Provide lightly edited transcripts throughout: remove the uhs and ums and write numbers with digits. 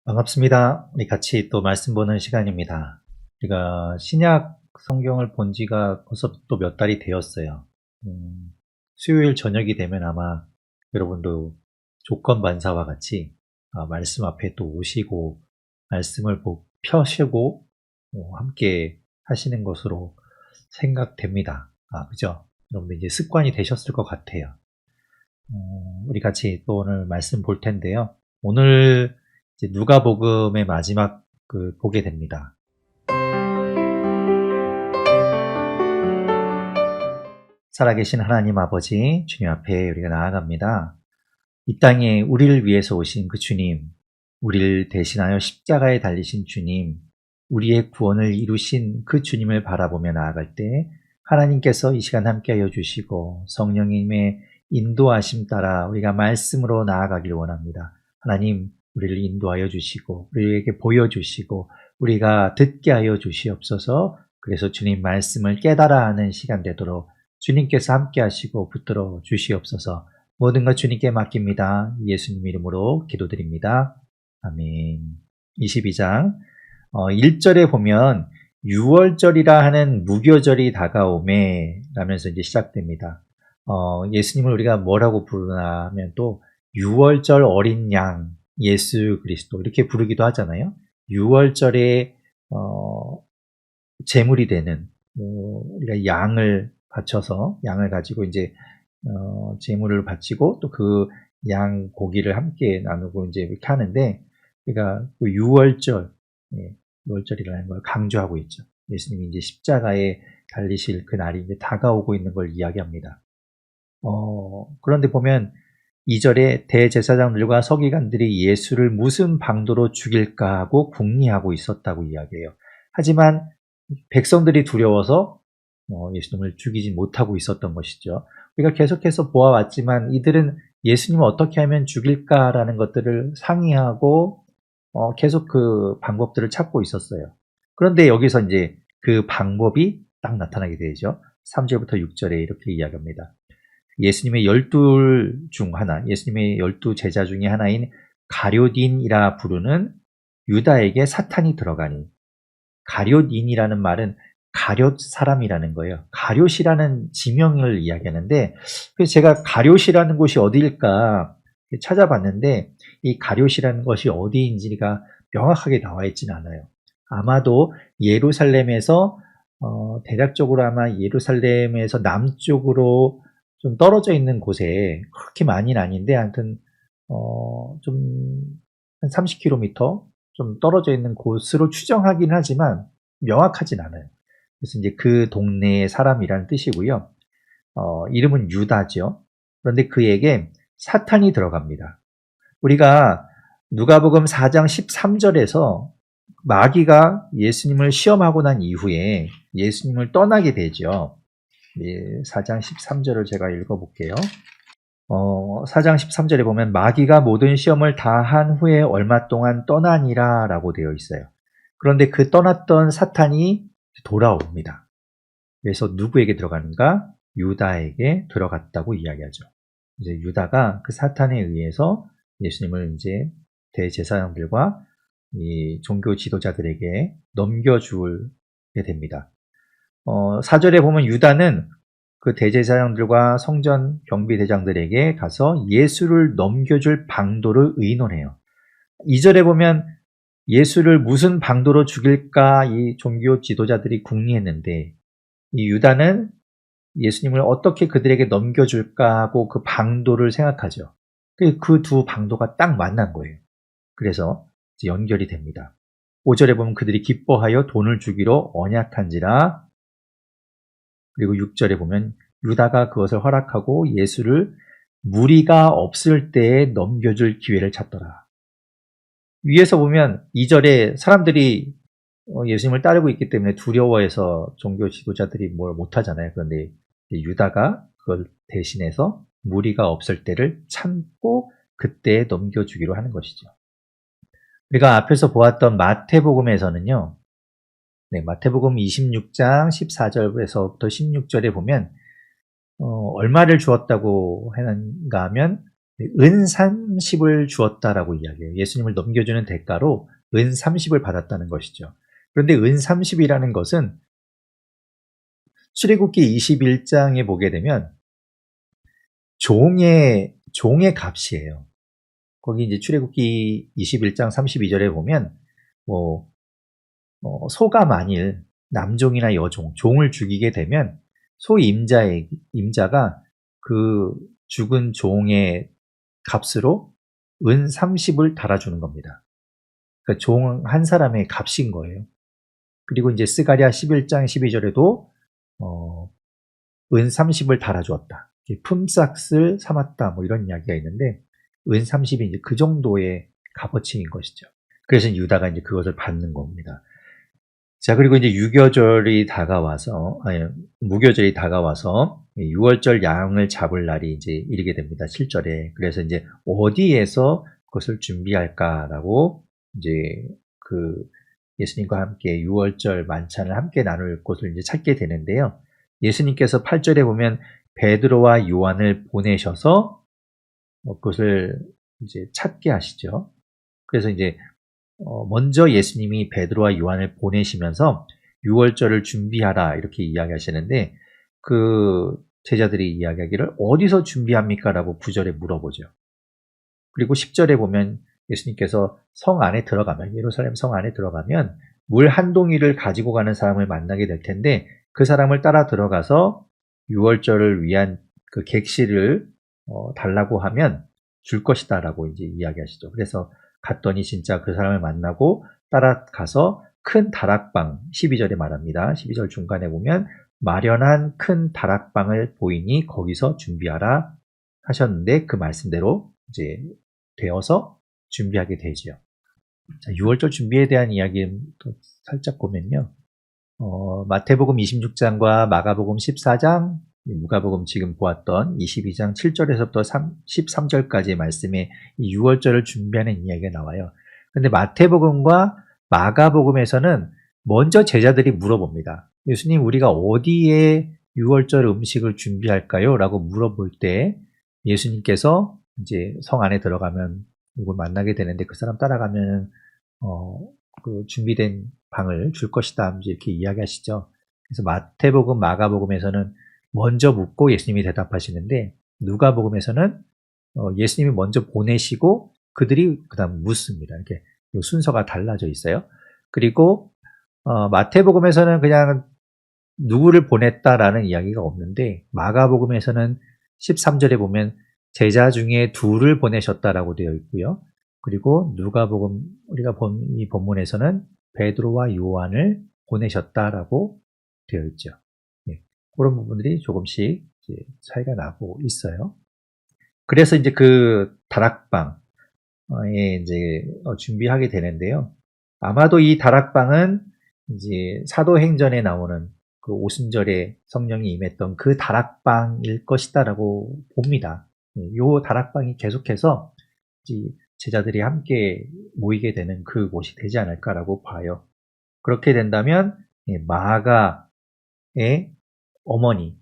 반갑습니다. 우리 같이 또 말씀 보는 시간입니다. 우리가 신약 성경을 본 지가 벌써 또 몇 달이 되었어요. 수요일 저녁이 되면 아마 여러분도 조건반사와 같이 말씀 앞에 또 오시고 말씀을 펴시고 함께 하시는 것으로 생각됩니다. 그죠? 여러분들 이제 습관이 되셨을 것 같아요. 우리 같이 또 오늘 말씀 볼 텐데요. 오늘 이제 누가복음의 마지막 보게 됩니다. 살아계신 하나님 아버지 주님 앞에 우리가 나아갑니다. 이 땅에 우리를 위해서 오신 그 주님, 우리를 대신하여 십자가에 달리신 주님, 우리의 구원을 이루신 그 주님을 바라보며 나아갈 때 하나님께서 이 시간 함께하여 주시고 성령님의 인도하심 따라 우리가 말씀으로 나아가길 원합니다. 하나님, 우리를 인도하여 주시고 우리에게 보여주시고 우리가 듣게 하여 주시옵소서. 그래서 주님 말씀을 깨달아 하는 시간 되도록 주님께서 함께 하시고 붙들어 주시옵소서. 모든 것 주님께 맡깁니다. 예수님 이름으로 기도드립니다. 아멘. 22장 1절에 보면 6월절이라 하는 무교절이 다가오매 라면서 이제 시작됩니다. 예수님을 우리가 뭐라고 부르나 하면 또 6월절 어린 양 예수 그리스도 이렇게 부르기도 하잖아요. 6월절에 제물이 되는 우리가 양을 바쳐서 양을 가지고 이제 제물을 바치고 또 그 양 고기를 함께 나누고 이제 이렇게 하는데 그러니까 6월절, 6월절이라는 걸 강조하고 있죠. 예수님이 이제 십자가에 달리실 그 날이 이제 다가오고 있는 걸 이야기합니다. 그런데 보면 2절에 대제사장들과 서기관들이 예수를 무슨 방도로 죽일까 하고 궁리하고 있었다고 이야기해요. 하지만 백성들이 두려워서 예수님을 죽이지 못하고 있었던 것이죠. 우리가 계속해서 보아왔지만 이들은 예수님을 어떻게 하면 죽일까라는 것들을 상의하고 계속 그 방법들을 찾고 있었어요. 그런데 여기서 이제 그 방법이 딱 나타나게 되죠. 3절부터 6절에 이렇게 이야기합니다. 예수님의 12 중 하나, 예수님의 12 제자 중에 하나인 가룟인이라 부르는 유다에게 사탄이 들어가니, 가룟인이라는 말은 가룟 사람이라는 거예요. 가룟이라는 지명을 이야기하는데, 그래서 제가 가룟이라는 곳이 어디일까 찾아봤는데, 이 가룟이라는 것이 어디인지가 명확하게 나와 있지는 않아요. 아마도 예루살렘에서 대략적으로 아마 예루살렘에서 남쪽으로 좀 떨어져 있는 곳에 그렇게 많이는 아닌데, 아무튼 좀 한 30km 좀 떨어져 있는 곳으로 추정하긴 하지만 명확하진 않아요. 그래서 이제 그 동네의 사람이라는 뜻이고요. 이름은 유다죠. 그런데 그에게 사탄이 들어갑니다. 우리가 누가복음 4장 13절에서 마귀가 예수님을 시험하고 난 이후에 예수님을 떠나게 되죠. 4장 13절을 제가 읽어볼게요. 4장 13절에 보면 마귀가 모든 시험을 다 한 후에 얼마 동안 떠나니라 라고 되어 있어요. 그런데 그 떠났던 사탄이 돌아옵니다. 그래서 누구에게 들어가는가? 유다에게 들어갔다고 이야기하죠. 이제 유다가 그 사탄에 의해서 예수님을 이제 대제사장들과 이 종교 지도자들에게 넘겨주게 됩니다. 4절에 보면 유다는 그 대제사장들과 성전 경비대장들에게 가서 예수를 넘겨줄 방도를 의논해요. 2절에 보면 예수를 무슨 방도로 죽일까 이 종교 지도자들이 궁리했는데 이 유다는 예수님을 어떻게 그들에게 넘겨줄까 하고 그 방도를 생각하죠. 그 두 방도가 딱 만난 거예요. 그래서 연결이 됩니다. 5절에 보면 그들이 기뻐하여 돈을 주기로 언약한지라. 그리고 6절에 보면 유다가 그것을 허락하고 예수를 무리가 없을 때에 넘겨줄 기회를 찾더라. 위에서 보면 2절에 사람들이 예수님을 따르고 있기 때문에 두려워해서 종교 지도자들이 뭘 못하잖아요. 그런데 유다가 그걸 대신해서 무리가 없을 때를 참고 그때에 넘겨주기로 하는 것이죠. 우리가 앞에서 보았던 마태복음에서는요. 마태복음 26장 14절에서부터 16절에 보면 얼마를 주었다고 하는가 하면 은 30을 주었다라고 이야기해요. 예수님을 넘겨주는 대가로 은 30을 받았다는 것이죠. 그런데 은 30이라는 것은 출애굽기 21장에 보게 되면 종의 값이에요. 거기 이제 출애굽기 21장 32절에 보면 소가 만일 남종이나 여종, 종을 죽이게 되면 소 임자가 그 죽은 종의 값으로 은 30을 달아주는 겁니다. 그러니까 종 한 사람의 값인 거예요. 그리고 이제 스가랴 11장 12절에도 은 30을 달아주었다. 품삯을 삼았다. 뭐 이런 이야기가 있는데 은 30이 이제 그 정도의 값어치인 것이죠. 그래서 유다가 이제 그것을 받는 겁니다. 자, 그리고 이제 무교절이 다가와서 6월절 양을 잡을 날이 이제 이르게 됩니다. 7절에. 그래서 이제 어디에서 그것을 준비할까라고 이제 예수님과 함께 6월절 만찬을 함께 나눌 곳을 이제 찾게 되는데요. 예수님께서 8절에 보면 베드로와 요한을 보내셔서 그것을 이제 찾게 하시죠. 그래서 이제 먼저 예수님이 베드로와 요한을 보내시면서 6월절을 준비하라 이렇게 이야기하시는데 그 제자들이 이야기하기를 어디서 준비합니까? 라고 9절에 물어보죠. 그리고 10절에 보면 예수님께서 예루살렘 성 안에 들어가면 물 한 동이를 가지고 가는 사람을 만나게 될 텐데 그 사람을 따라 들어가서 6월절을 위한 그 객실을 달라고 하면 줄 것이다 라고 이제 이야기하시죠. 그래서 갔더니 진짜 그 사람을 만나고 따라가서 큰 다락방, 12절에 말합니다. 12절 중간에 보면 마련한 큰 다락방을 보이니 거기서 준비하라 하셨는데 그 말씀대로 이제 되어서 준비하게 되죠. 자, 6월절 준비에 대한 이야기 또 살짝 보면요. 마태복음 26장과 마가복음 14장, 누가복음 지금 보았던 22장 7절에서부터 13절까지의 말씀에 이 6월절을 준비하는 이야기가 나와요. 근데 마태복음과 마가복음에서는 먼저 제자들이 물어봅니다. 예수님, 우리가 어디에 6월절 음식을 준비할까요? 라고 물어볼 때 예수님께서 이제 성 안에 들어가면 누굴 만나게 되는데 그 사람 따라가면 그 준비된 방을 줄 것이다 이렇게 이야기하시죠. 그래서 마태복음, 마가복음에서는 먼저 묻고 예수님이 대답하시는데 누가복음에서는 예수님이 먼저 보내시고 그들이 그다음 묻습니다. 이렇게 순서가 달라져 있어요. 그리고 마태복음에서는 그냥 누구를 보냈다라는 이야기가 없는데 마가복음에서는 13절에 보면 제자 중에 둘을 보내셨다라고 되어 있고요. 그리고 누가복음 우리가 본 이 본문에서는 베드로와 요한을 보내셨다라고 되어 있죠. 네, 그런 부분들이 조금씩 이제 차이가 나고 있어요. 그래서 이제 그 다락방에 이제 준비하게 되는데요. 아마도 이 다락방은 이제 사도행전에 나오는 그 오순절에 성령이 임했던 그 다락방일 것이다라고 봅니다. 요 다락방이 계속해서 제자들이 함께 모이게 되는 그곳이 되지 않을까라고 봐요. 그렇게 된다면 마가의 어머니의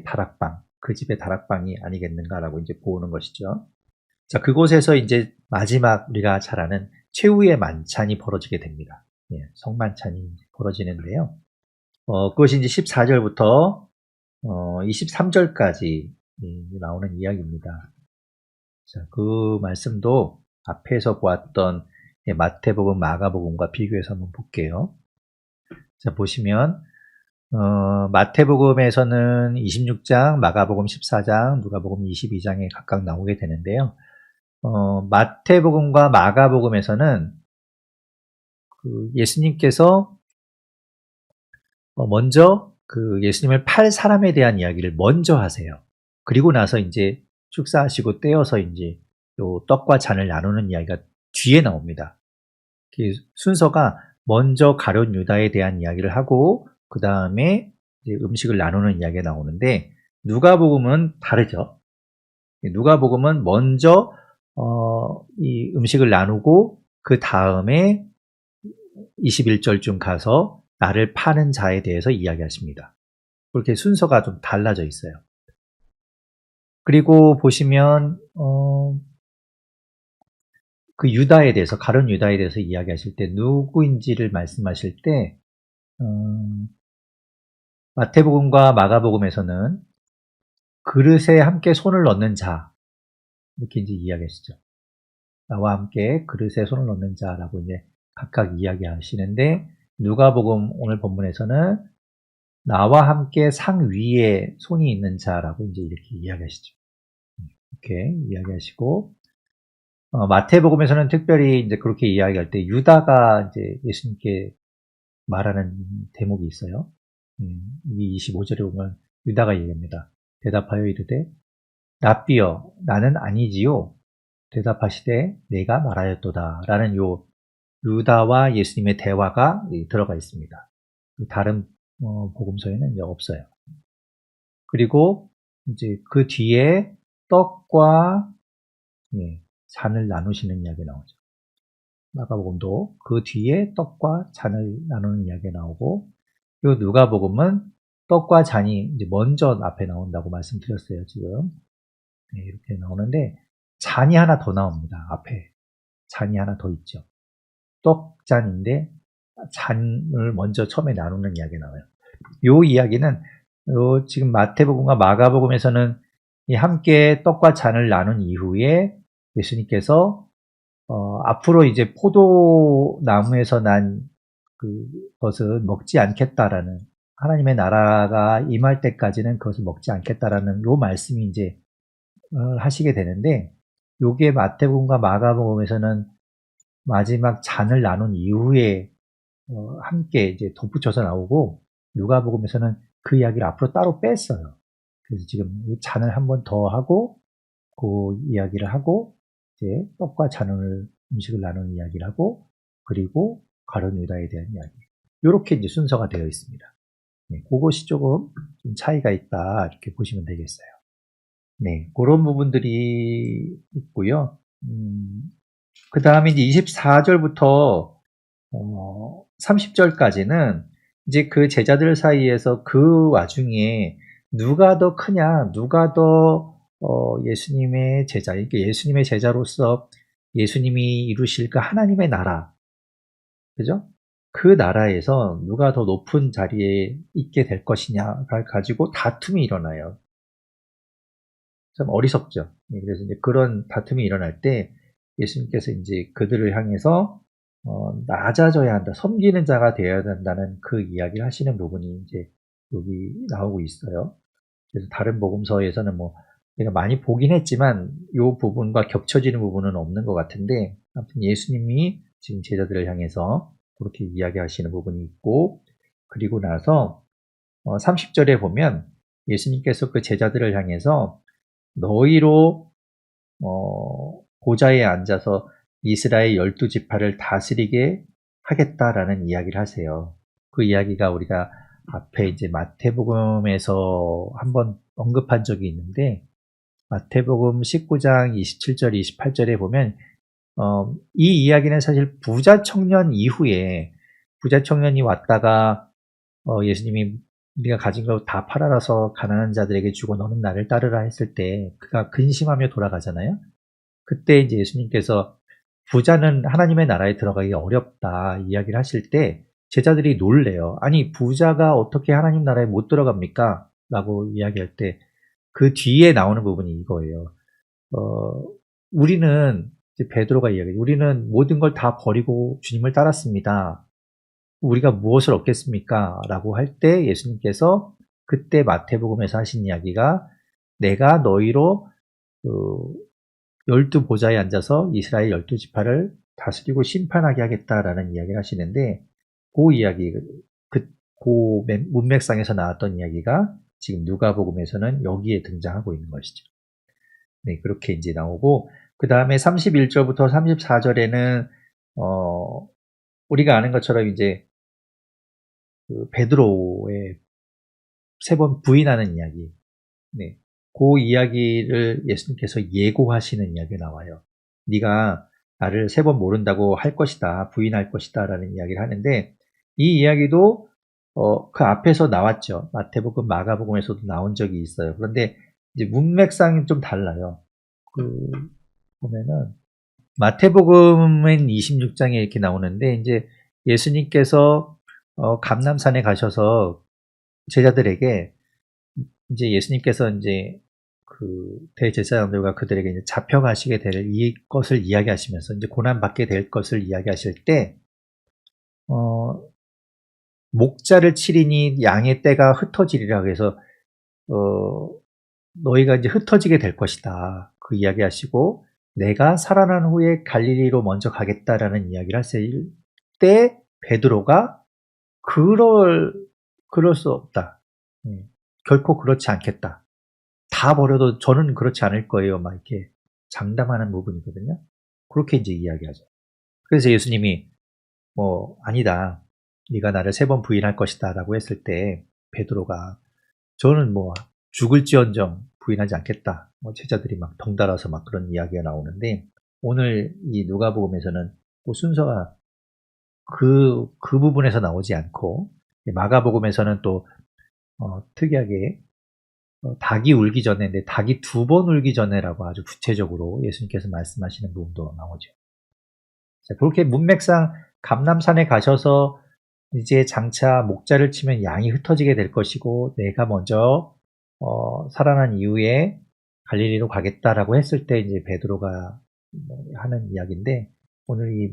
다락방, 그 집의 다락방이 아니겠는가라고 이제 보는 것이죠. 자, 그곳에서 이제 마지막 우리가 잘 아는 최후의 만찬이 벌어지게 됩니다. 성만찬이 벌어지는데요. 그것이 이제 14절부터 23절까지 나오는 이야기입니다. 자, 그 말씀도 앞에서 보았던 마태복음, 마가복음과 비교해서 한번 볼게요. 자, 보시면 마태복음에서는 26장, 마가복음 14장, 누가복음 22장에 각각 나오게 되는데요. 마태복음과 마가복음에서는 그 예수님께서 먼저 그 예수님을 팔 사람에 대한 이야기를 먼저 하세요. 그리고 나서 이제 축사하시고 떼어서 이제 요 떡과 잔을 나누는 이야기가 뒤에 나옵니다. 순서가 먼저 가룟 유다에 대한 이야기를 하고 그 다음에 음식을 나누는 이야기가 나오는데 누가복음은 다르죠. 누가복음은 먼저 이 음식을 나누고 그 다음에 21절쯤 가서 나를 파는 자에 대해서 이야기하십니다. 그렇게 순서가 좀 달라져 있어요. 그리고 보시면 그 유다에 대해서, 가룟 유다에 대해서 이야기하실 때 누구인지를 말씀하실 때 마태복음과 마가복음에서는 그릇에 함께 손을 넣는 자, 이렇게 이제 이야기하시죠. 나와 함께 그릇에 손을 넣는 자라고 이제 각각 이야기하시는데, 누가복음 오늘 본문에서는 나와 함께 상 위에 손이 있는 자라고 이제 이렇게 이야기하시죠. 이렇게 이야기하시고, 마태복음에서는 특별히 이제 그렇게 이야기할 때 유다가 이제 예수님께 말하는 대목이 있어요. 이 25절에 보면 유다가 얘기합니다. 대답하여 이르되 랍비여 나는 아니지요. 대답하시되 내가 말하였도다 라는 요 유다와 예수님의 대화가 들어가 있습니다. 다른 복음서에는 이제 없어요. 그리고 이제 그 뒤에 떡과 잔을 나누시는 이야기 나오죠. 마가복음도 그 뒤에 떡과 잔을 나누는 이야기가 나오고, 요 누가복음은 떡과 잔이 이제 먼저 앞에 나온다고 말씀드렸어요, 지금. 이렇게 나오는데, 잔이 하나 더 나옵니다, 앞에. 잔이 하나 더 있죠. 떡잔인데, 잔을 먼저 처음에 나누는 이야기가 나와요. 요 이야기는, 지금 마태복음과 마가복음에서는 함께 떡과 잔을 나눈 이후에 예수님께서 앞으로 이제 포도나무에서 난 그것을 먹지 않겠다라는, 하나님의 나라가 임할 때까지는 그것을 먹지 않겠다라는 요 말씀이 이제 하시게 되는데, 요게 마태복음과 마가복음에서는 마지막 잔을 나눈 이후에 함께 이제 덧붙여서 나오고, 누가복음에서는 그 이야기를 앞으로 따로 뺐어요. 그래서 지금 이 잔을 한 번 더 하고 그 이야기를 하고, 이제 떡과 잔을 음식을 나누는 이야기를 하고, 그리고 가룟 유다에 대한 이야기. 이렇게 이제 순서가 되어 있습니다. 그것이 조금 좀 차이가 있다, 이렇게 보시면 되겠어요. 네, 그런 부분들이 있고요. 그 다음에 이제 24절부터 30절까지는 이제 그 제자들 사이에서 그 와중에 누가 더 크냐, 누가 더 예수님의 제자, 그러니까 예수님의 제자로서 예수님이 이루실 그 하나님의 나라, 그죠? 그 나라에서 누가 더 높은 자리에 있게 될 것이냐를 가지고 다툼이 일어나요. 참 어리석죠. 그래서 이제 그런 다툼이 일어날 때 예수님께서 이제 그들을 향해서 낮아져야 한다, 섬기는 자가 되어야 된다는 그 이야기를 하시는 부분이 이제 여기 나오고 있어요. 그래서 다른 복음서에서는 뭐 내가 많이 보긴 했지만 이 부분과 겹쳐지는 부분은 없는 것 같은데, 아무튼 예수님이 지금 제자들을 향해서 그렇게 이야기하시는 부분이 있고, 그리고 나서 30절에 보면 예수님께서 그 제자들을 향해서 너희로 보좌에 앉아서 이스라엘 12지파를 다스리게 하겠다라는 이야기를 하세요. 그 이야기가 우리가 앞에 이제 마태복음에서 한번 언급한 적이 있는데, 마태복음 19장 27절, 28절에 보면 이 이야기는 사실 부자 청년 이후에, 부자 청년이 왔다가 예수님이 네가 가진 거 다 팔아라서 가난한 자들에게 주고 너는 나를 따르라 했을 때 그가 근심하며 돌아가잖아요. 그때 이제 예수님께서 부자는 하나님의 나라에 들어가기 어렵다 이야기를 하실 때 제자들이 놀래요. 아니, 부자가 어떻게 하나님 나라에 못 들어갑니까? 라고 이야기할 때 그 뒤에 나오는 부분이 이거예요. 우리는, 이제 베드로가 이야기해요. 우리는 모든 걸 다 버리고 주님을 따랐습니다. 우리가 무엇을 얻겠습니까? 라고 할 때 예수님께서 그때 마태복음에서 하신 이야기가 내가 너희로 12보좌에 앉아서 이스라엘 12지파를 다스리고 심판하게 하겠다라는 이야기를 하시는데, 그 이야기, 그 문맥상에서 나왔던 이야기가 지금 누가복음에서는 여기에 등장하고 있는 것이죠. 네, 그렇게 이제 나오고, 그 다음에 31절부터 34절에는 우리가 아는 것처럼 이제 그 베드로의 3번 부인하는 이야기, 네, 그 이야기를 예수님께서 예고하시는 이야기가 나와요. 네가 나를 3번 모른다고 할 것이다, 부인할 것이다 라는 이야기를 하는데, 이 이야기도 그 앞에서 나왔죠. 마태복음, 마가복음에서도 나온 적이 있어요. 그런데 이제 문맥상이 좀 달라요. 보면은 마태복음은 26장에 이렇게 나오는데 이제 예수님께서 감람산에 가셔서 제자들에게 이제 예수님께서 이제 그 대제사장들과 그들에게 이제 잡혀가시게 될 이 것을 이야기하시면서 이제 고난받게 될 것을 이야기하실 때 목자를 치리니 양의 떼가 흩어지리라 그래서 너희가 이제 흩어지게 될 것이다. 그 이야기하시고 내가 살아난 후에 갈릴리로 먼저 가겠다라는 이야기를 하실 때 베드로가 그럴 수 없다. 결코 그렇지 않겠다. 다 버려도 저는 그렇지 않을 거예요. 막 이렇게 장담하는 부분이거든요. 그렇게 이제 이야기하죠. 그래서 예수님이 아니다. 네가 나를 3번 부인할 것이다 라고 했을 때 베드로가 저는 죽을지언정 부인하지 않겠다. 제자들이 막 덩달아서 막 그런 이야기가 나오는데 오늘 이 누가복음에서는 순서가 그 부분에서 나오지 않고 마가복음에서는 또 특이하게 닭이 울기 전에 닭이 2번 울기 전에라고 아주 구체적으로 예수님께서 말씀하시는 부분도 나오죠. 자, 그렇게 문맥상 감람산에 가셔서 이제 장차 목자를 치면 양이 흩어지게 될 것이고 내가 먼저 살아난 이후에 갈릴리로 가겠다라고 했을 때 이제 베드로가 하는 이야기인데 오늘 이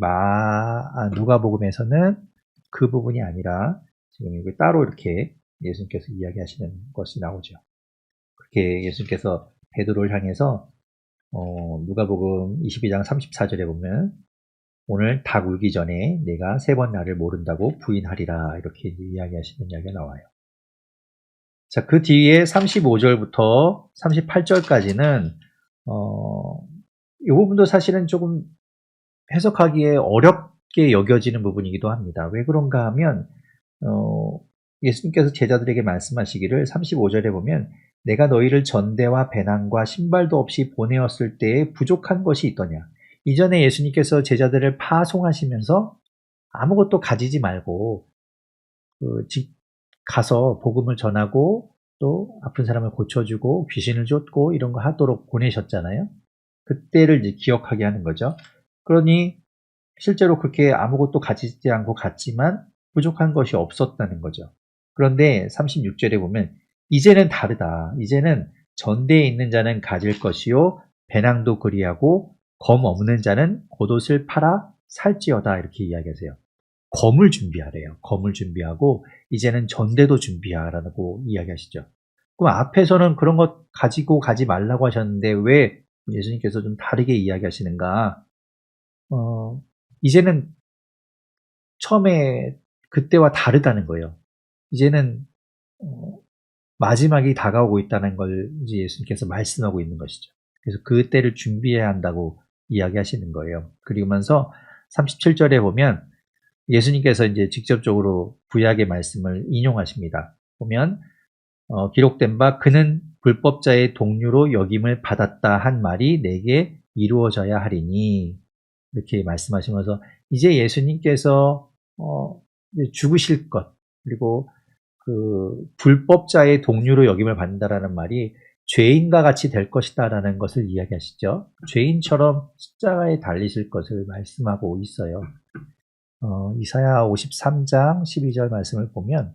누가복음에서는 그 부분이 아니라 지금 여기 따로 이렇게 예수님께서 이야기하시는 것이 나오죠. 그렇게 예수님께서 베드로를 향해서 누가복음 22장 34절에 보면 오늘 닭 울기 전에 내가 3번 나를 모른다고 부인하리라 이렇게 이야기하시는 이야기가 나와요. 자, 그 뒤에 35절부터 38절까지는 이 부분도 사실은 조금 해석하기에 어렵게 여겨지는 부분이기도 합니다. 왜 그런가 하면 예수님께서 제자들에게 말씀하시기를 35절에 보면 내가 너희를 전대와 배낭과 신발도 없이 보내었을 때에 부족한 것이 있더냐. 이전에 예수님께서 제자들을 파송하시면서 아무것도 가지지 말고 가서 복음을 전하고 또 아픈 사람을 고쳐주고 귀신을 쫓고 이런 거 하도록 보내셨잖아요. 그때를 이제 기억하게 하는 거죠. 그러니 실제로 그렇게 아무것도 가지지 않고 갔지만 부족한 것이 없었다는 거죠. 그런데 36절에 보면 이제는 다르다. 이제는 전대에 있는 자는 가질 것이요 배낭도 그리하고 검 없는 자는 겉옷을 팔아 살지어다 이렇게 이야기하세요. 검을 준비하래요. 검을 준비하고 이제는 전대도 준비하라고 이야기하시죠. 그럼 앞에서는 그런 것 가지고 가지 말라고 하셨는데 왜 예수님께서 좀 다르게 이야기하시는가? 이제는 처음에 그때와 다르다는 거예요. 이제는 마지막이 다가오고 있다는 걸 이제 예수님께서 말씀하고 있는 것이죠. 그래서 그 때를 준비해야 한다고 이야기하시는 거예요. 그리고면서 37절에 보면 예수님께서 이제 직접적으로 구약의 말씀을 인용하십니다. 보면 기록된 바 그는 불법자의 동류로 여김을 받았다 한 말이 내게 이루어져야 하리니 이렇게 말씀하시면서 이제 예수님께서 죽으실 것 그리고 그 불법자의 동류로 여김을 받는다라는 말이 죄인과 같이 될 것이다라는 것을 이야기하시죠. 죄인처럼 십자가에 달리실 것을 말씀하고 있어요. 이사야 53장 12절 말씀을 보면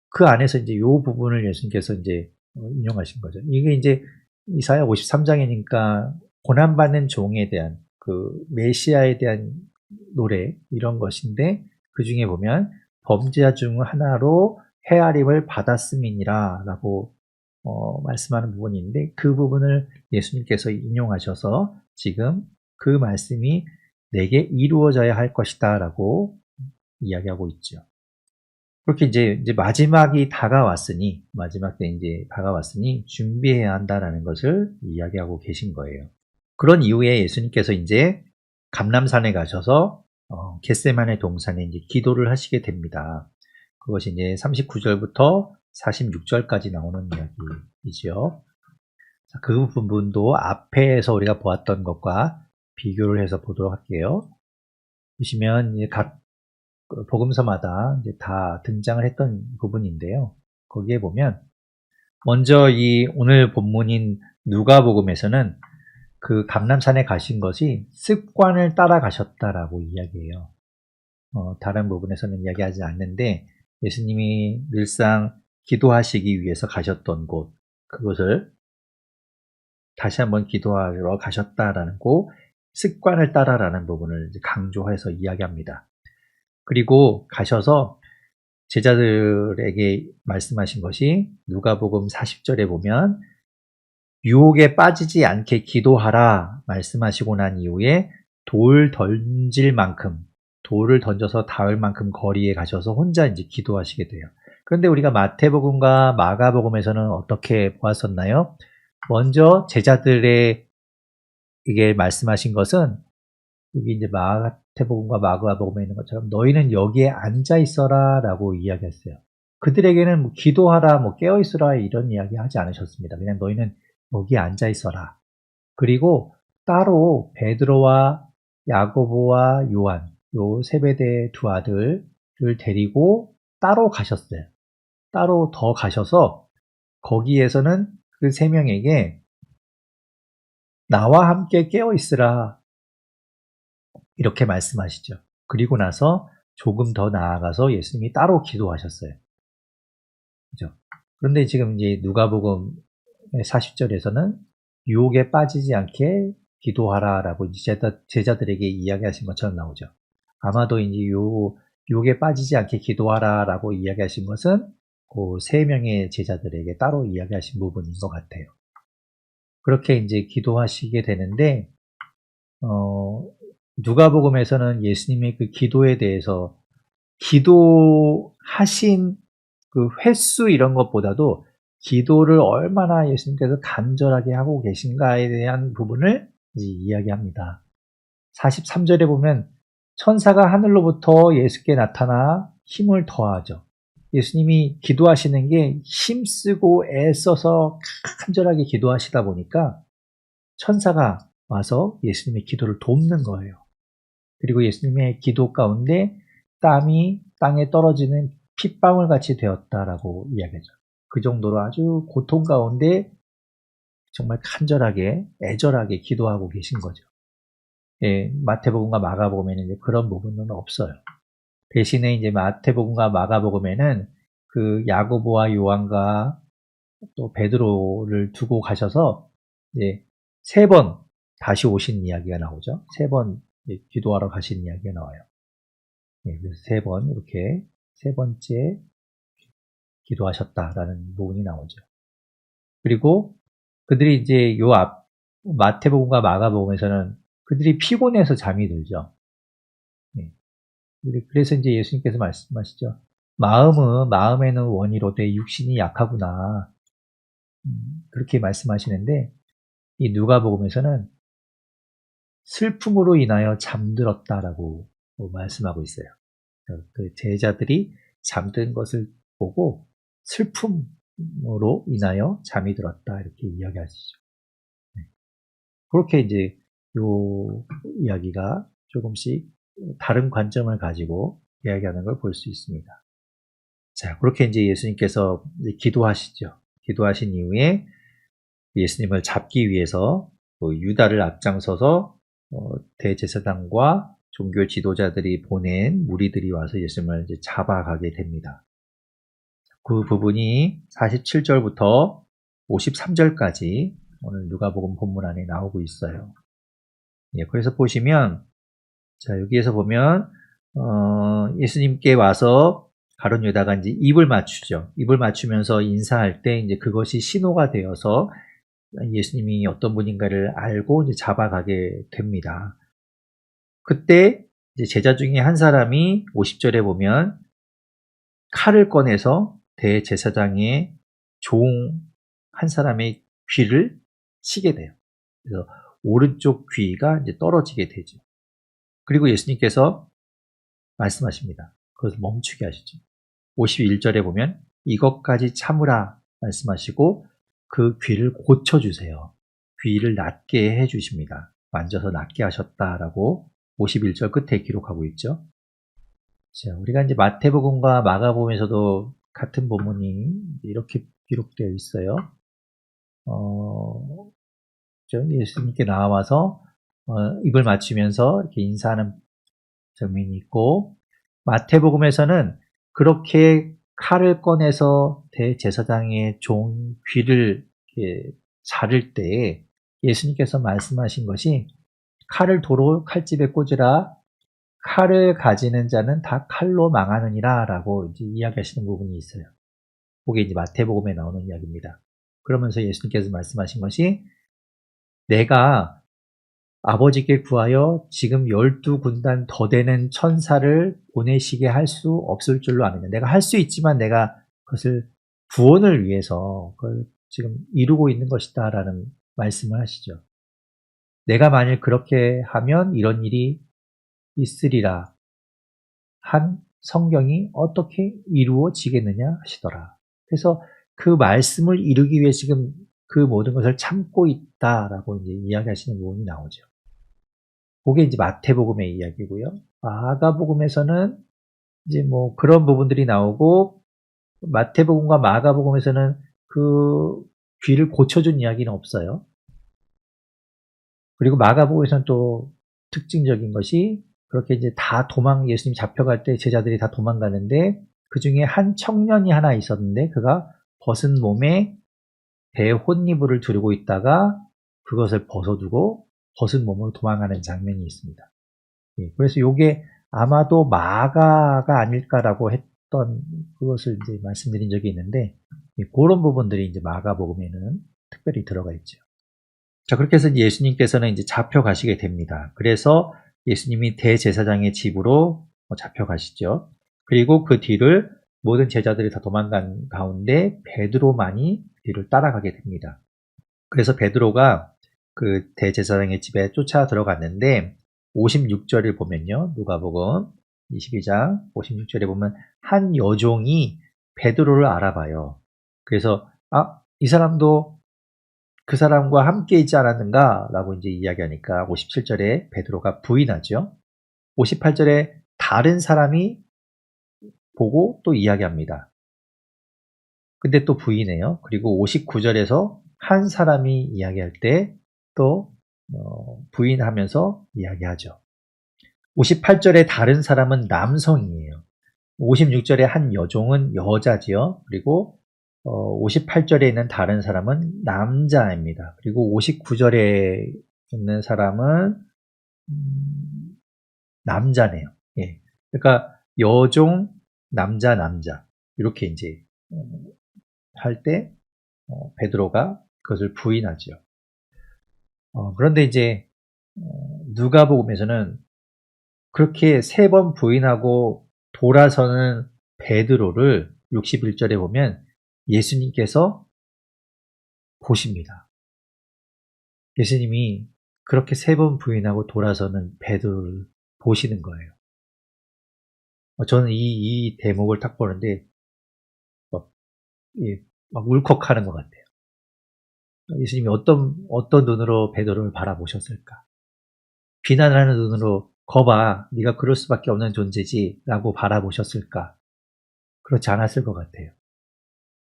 그 안에서 이제 이 부분을 예수님께서 이제 인용하신 거죠. 이게 이제 이사야 53장이니까 고난받는 종에 대한 그 메시아에 대한 노래 이런 것인데 그 중에 보면 범죄자 중 하나로 헤아림을 받았음이니라 라고 말씀하는 부분이 있는데 그 부분을 예수님께서 인용하셔서 지금 그 말씀이 내게 이루어져야 할 것이다 라고 이야기하고 있죠. 그렇게 이제 마지막이 다가왔으니 마지막 때 이제 다가왔으니 준비해야 한다라는 것을 이야기하고 계신 거예요. 그런 이후에 예수님께서 이제 감람산에 가셔서 겟세마네 동산에 이제 기도를 하시게 됩니다. 그것이 이제 39절부터 46절까지 나오는 이야기이죠. 그 부분도 앞에서 우리가 보았던 것과 비교를 해서 보도록 할게요. 보시면 이제 각 복음서마다 이제 다 등장을 했던 부분인데요. 거기에 보면 먼저 이 오늘 본문인 누가복음에서는 그 감람산에 가신 것이 습관을 따라가셨다라고 이야기해요. 다른 부분에서는 이야기하지 않는데 예수님이 늘상 기도하시기 위해서 가셨던 곳, 그것을 다시 한번 기도하러 가셨다라는 거, 습관을 따라라는 부분을 강조해서 이야기합니다. 그리고 가셔서 제자들에게 말씀하신 것이 누가복음 40절에 보면 유혹에 빠지지 않게 기도하라 말씀하시고 난 이후에 돌을 던져서 닿을 만큼 거리에 가셔서 혼자 이제 기도하시게 돼요. 그런데 우리가 마태복음과 마가복음에서는 어떻게 보았었나요? 먼저 제자들의 이게 말씀하신 것은 여기 이제 마태복음과 마가복음에 있는 것처럼 너희는 여기에 앉아 있어라 라고 이야기했어요. 그들에게는 뭐 기도하라, 뭐 깨어 있으라 이런 이야기 하지 않으셨습니다. 그냥 너희는 여기에 앉아 있어라. 그리고 따로 베드로와 야고보와 요한, 요 세베대의 두 아들을 데리고 따로 가셨어요. 따로 더 가셔서 거기에서는 그 세 명에게 나와 함께 깨어 있으라 이렇게 말씀하시죠. 그리고 나서 조금 더 나아가서 예수님이 따로 기도하셨어요. 그죠? 그런데 지금 이제 누가복음 40절에서는 유혹에 빠지지 않게 기도하라라고 제자들에게 이야기하신 것처럼 나오죠. 아마도 이제 유혹에 빠지지 않게 기도하라라고 이야기하신 것은 그 세 명의 제자들에게 따로 이야기하신 부분인 것 같아요. 그렇게 이제 기도하시게 되는데, 누가복음에서는 예수님의 그 기도에 대해서 기도하신 그 횟수 이런 것보다도 기도를 얼마나 예수님께서 간절하게 하고 계신가에 대한 부분을 이야기합니다. 43절에 보면 천사가 하늘로부터 예수께 나타나 힘을 더하죠. 예수님이 기도하시는 게 힘쓰고 애써서 간절하게 기도하시다 보니까 천사가 와서 예수님의 기도를 돕는 거예요. 그리고 예수님의 기도 가운데 땀이 땅에 떨어지는 핏방울 같이 되었다라고 이야기하죠. 그 정도로 아주 고통 가운데 정말 간절하게 애절하게 기도하고 계신 거죠. 예, 마태복음과 마가복음에는 이제 그런 부분은 없어요. 대신에 이제 마태복음과 마가복음에는 그 야고보와 요한과 또 베드로를 두고 가셔서 이제 3번 다시 오신 이야기가 나오죠. 3번 기도하러 가신 이야기가 나와요. 예, 그래서 3번 이렇게 3번째 기도하셨다라는 부분이 나오죠. 그리고 그들이 이제 요 앞 마태복음과 마가복음에서는 그들이 피곤해서 잠이 들죠. 예. 그래서 이제 예수님께서 말씀하시죠. 마음에는 원이로되 육신이 약하구나. 그렇게 말씀하시는데 이 누가복음에서는 슬픔으로 인하여 잠들었다라고 말씀하고 있어요. 그 제자들이 잠든 것을 보고 슬픔으로 인하여 잠이 들었다 이렇게 이야기하시죠. 네. 그렇게 이제 요 이야기가 조금씩 다른 관점을 가지고 이야기하는 걸 볼 수 있습니다. 자, 그렇게 이제 예수님께서 기도하시죠. 기도하신 이후에 예수님을 잡기 위해서 유다를 앞장서서 대제사장과 종교 지도자들이 보낸 무리들이 와서 예수님을 이제 잡아가게 됩니다. 그 부분이 47절부터 53절까지 오늘 누가복음 본문 안에 나오고 있어요. 예, 그래서 보시면 자 여기에서 보면 예수님께 와서 가룟 유다가 이제 입을 맞추죠. 입을 맞추면서 인사할 때 이제 그것이 신호가 되어서 예수님이 어떤 분인가를 알고 이제 잡아가게 됩니다. 그때 이제 제자 중에 한 사람이 50절에 보면 칼을 꺼내서 대제사장의 종 한 사람의 귀를 치게 돼요. 그래서 오른쪽 귀가 이제 떨어지게 되죠. 그리고 예수님께서 말씀하십니다. 그것을 멈추게 하시죠. 51절에 보면 이것까지 참으라 말씀하시고 그 귀를 고쳐주세요. 귀를 낫게 해주십니다. 만져서 낫게 하셨다라고 51절 끝에 기록하고 있죠. 자, 우리가 이제 마태복음과 마가복음에서도 같은 본문이 이렇게 기록되어 있어요. 예수님께 나와서 입을 맞추면서 이렇게 인사하는 장면이 있고, 마태복음에서는 그렇게 칼을 꺼내서 대제사장의 종 귀를 자를 때 예수님께서 말씀하신 것이 칼을 도로 칼집에 꽂으라, 칼을 가지는 자는 다 칼로 망하느니라 라고 이제 이야기하시는 부분이 있어요. 그게 이제 마태복음에 나오는 이야기입니다. 그러면서 예수님께서 말씀하신 것이 내가 아버지께 구하여 지금 12군단 더 되는 천사를 보내시게 할 수 없을 줄로 아느냐. 내가 할 수 있지만 내가 그것을 구원을 위해서 그걸 지금 이루고 있는 것이다 라는 말씀을 하시죠. 내가 만일 그렇게 하면 이런 일이 있으리라 한 성경이 어떻게 이루어지겠느냐 하시더라. 그래서 그 말씀을 이루기 위해 지금 그 모든 것을 참고 있다라고 이제 이야기하시는 부분이 나오죠. 그게 이제 마태복음의 이야기고요. 마가복음에서는 이제 뭐 그런 부분들이 나오고, 마태복음과 마가복음에서는 그 귀를 고쳐준 이야기는 없어요. 그리고 마가복음에서는 또 특징적인 것이 그렇게 이제 다 예수님 잡혀갈 때 제자들이 다 도망가는데 그 중에 한 청년이 하나 있었는데 그가 벗은 몸에 배에 혼이불을 두르고 있다가 그것을 벗어두고 벗은 몸으로 도망가는 장면이 있습니다. 그래서 이게 아마도 마가가 아닐까라고 했던 그것을 이제 말씀드린 적이 있는데, 그런 부분들이 이제 마가복음에는 특별히 들어가 있죠. 자, 그렇게 해서 예수님께서는 이제 잡혀가시게 됩니다. 그래서 예수님이 대제사장의 집으로 잡혀가시죠. 그리고 그 뒤를 모든 제자들이 다 도망간 가운데 베드로만이 뒤를 따라가게 됩니다. 그래서 베드로가 그 대제사장의 집에 쫓아 들어갔는데 56절을 보면요. 누가복음 22장 56절에 보면 한 여종이 베드로를 알아봐요. 그래서 이 사람도 그 사람과 함께 있지 않았는가? 라고 이제 이야기하니까 57절에 베드로가 부인하죠. 58절에 다른 사람이 보고 또 이야기합니다. 근데 또 부인해요. 그리고 59절에서 한 사람이 이야기할 때 또 부인하면서 이야기하죠. 58절에 다른 사람은 남성이에요. 56절에 한 여종은 여자지요. 그리고 58절에 있는 다른 사람은 남자입니다. 그리고 59절에 있는 사람은 남자네요. 예. 그러니까 여종, 남자 이렇게 이제 할 때 베드로가 그것을 부인하죠. 그런데 이제 누가복음에서는 그렇게 3번 부인하고 돌아서는 베드로를 61절에 보면 예수님께서 보십니다. 예수님이 그렇게 3번 부인하고 돌아서는 베드로를 보시는 거예요. 저는 이 대목을 딱 보는데 막 울컥하는 것 같아요. 예수님이 어떤 눈으로 베드로를 바라보셨을까? 비난하는 눈으로 거봐, 네가 그럴 수밖에 없는 존재지 라고 바라보셨을까? 그렇지 않았을 것 같아요.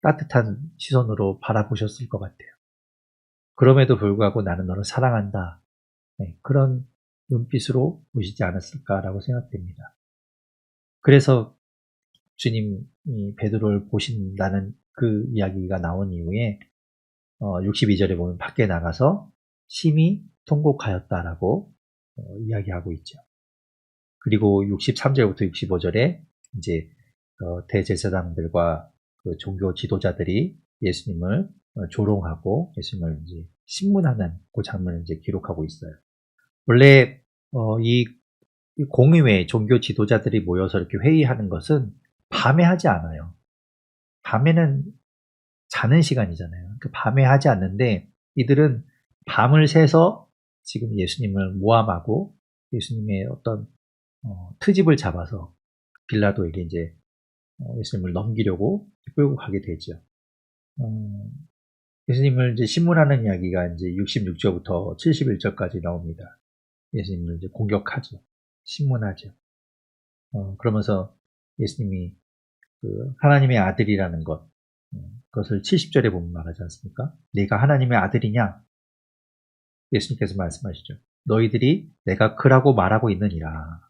따뜻한 시선으로 바라보셨을 것 같아요. 그럼에도 불구하고 나는 너를 사랑한다. 그런 눈빛으로 보시지 않았을까라고 생각됩니다. 그래서 주님이 베드로를 보신다는 그 이야기가 나온 이후에 62절에 보면 밖에 나가서 심히 통곡하였다라고 이야기하고 있죠. 그리고 63절부터 65절에 이제 대제사장들과 그 종교 지도자들이 예수님을 조롱하고 예수님을 이제 신문하는 그 장면을 이제 기록하고 있어요. 원래 이 공의회 종교 지도자들이 모여서 이렇게 회의하는 것은 밤에 하지 않아요. 밤에는 자는 시간이잖아요. 그 밤에 하지 않는데 이들은 밤을 새서 지금 예수님을 모함하고 예수님의 어떤 트집을 잡아서 빌라도에게 이제 예수님을 넘기려고 끌고 가게 되죠. 예수님을 이제 신문하는 이야기가 이제 66절부터 71절까지 나옵니다. 예수님을 이제 공격하죠. 신문하죠. 그러면서 예수님이 하나님의 아들이라는 것, 그것을 70절에 보면 말하지 않습니까? 네가 하나님의 아들이냐? 예수님께서 말씀하시죠. 너희들이 내가 그라고 말하고 있느니라.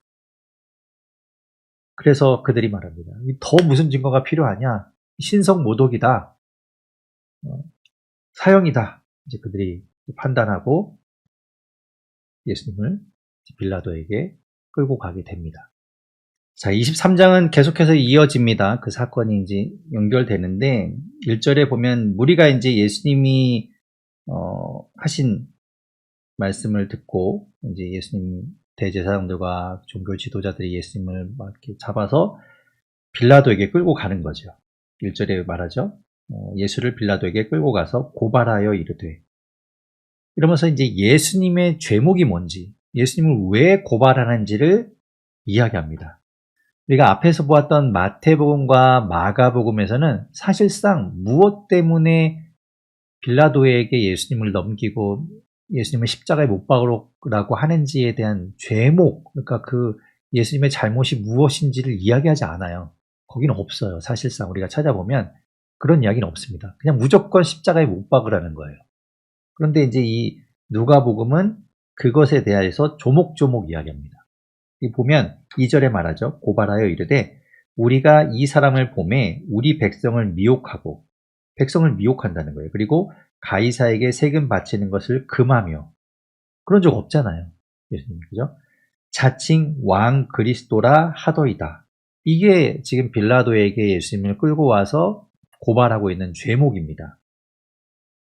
그래서 그들이 말합니다. 더 무슨 증거가 필요하냐? 신성 모독이다. 사형이다. 이제 그들이 판단하고 예수님을 빌라도에게 끌고 가게 됩니다. 자, 23장은 계속해서 이어집니다. 그 사건이 이제 연결되는데 1절에 보면 무리가 이제 예수님이 하신 말씀을 듣고 이제 예수님 대제사장들과 종교 지도자들이 예수님을 막 이렇게 잡아서 빌라도에게 끌고 가는 거죠. 1절에 말하죠. 예수를 빌라도에게 끌고 가서 고발하여 이르되, 이러면서 이제 예수님의 죄목이 뭔지, 예수님을 왜 고발하는지를 이야기합니다. 우리가 앞에서 보았던 마태복음과 마가복음에서는 사실상 무엇 때문에 빌라도에게 예수님을 넘기고 예수님을 십자가에 못 박으라고 하는지에 대한 죄목, 그러니까 그 예수님의 잘못이 무엇인지를 이야기하지 않아요. 거기는 없어요. 사실상 우리가 찾아보면 그런 이야기는 없습니다. 그냥 무조건 십자가에 못 박으라는 거예요. 그런데 이제 이 누가복음은 그것에 대해서 조목조목 이야기합니다. 보면 2절에 말하죠. 고발하여 이르되 우리가 이 사람을 보매 우리 백성을 미혹하고, 백성을 미혹한다는 거예요. 그리고 가이사에게 세금 바치는 것을 금하며, 그런 적 없잖아요. 예수님, 그죠? 자칭 왕 그리스도라 하더이다. 이게 지금 빌라도에게 예수님을 끌고 와서 고발하고 있는 죄목입니다.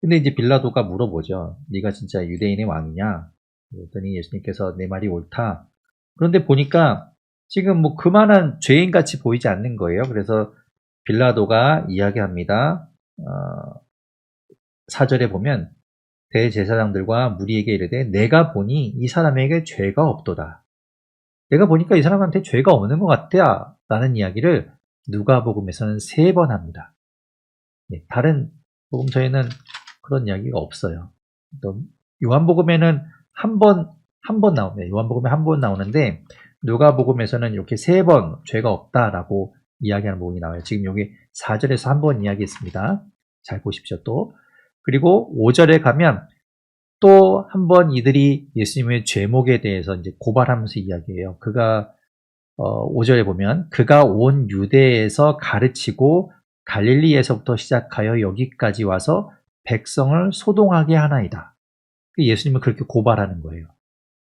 근데 이제 빌라도가 물어보죠. 네가 진짜 유대인의 왕이냐? 그랬더니 예수님께서 내 말이 옳다. 그런데 보니까 지금 뭐 그만한 죄인같이 보이지 않는 거예요. 그래서 빌라도가 이야기합니다. 4절에 보면 대제사장들과 무리에게 이르되 내가 보니 이 사람에게 죄가 없도다. 내가 보니까 이 사람한테 죄가 없는 것 같아 라는 이야기를 누가복음에서는 3번 합니다. 네, 다른 복음서에는 그런 이야기가 없어요. 또 요한복음에는 한 번 나옵니다. 요한복음에 한 번 나오는데 누가복음에서는 이렇게 3번 죄가 없다라고 이야기하는 부분이 나와요. 지금 여기 4절에서 한 번 이야기했습니다. 잘 보십시오. 또 그리고 5절에 가면 또 한 번 이들이 예수님의 죄목에 대해서 이제 고발하면서 이야기해요. 그가 5절에 보면 그가 온 유대에서 가르치고 갈릴리에서부터 시작하여 여기까지 와서 백성을 소동하게 하나이다. 예수님은 그렇게 고발하는 거예요.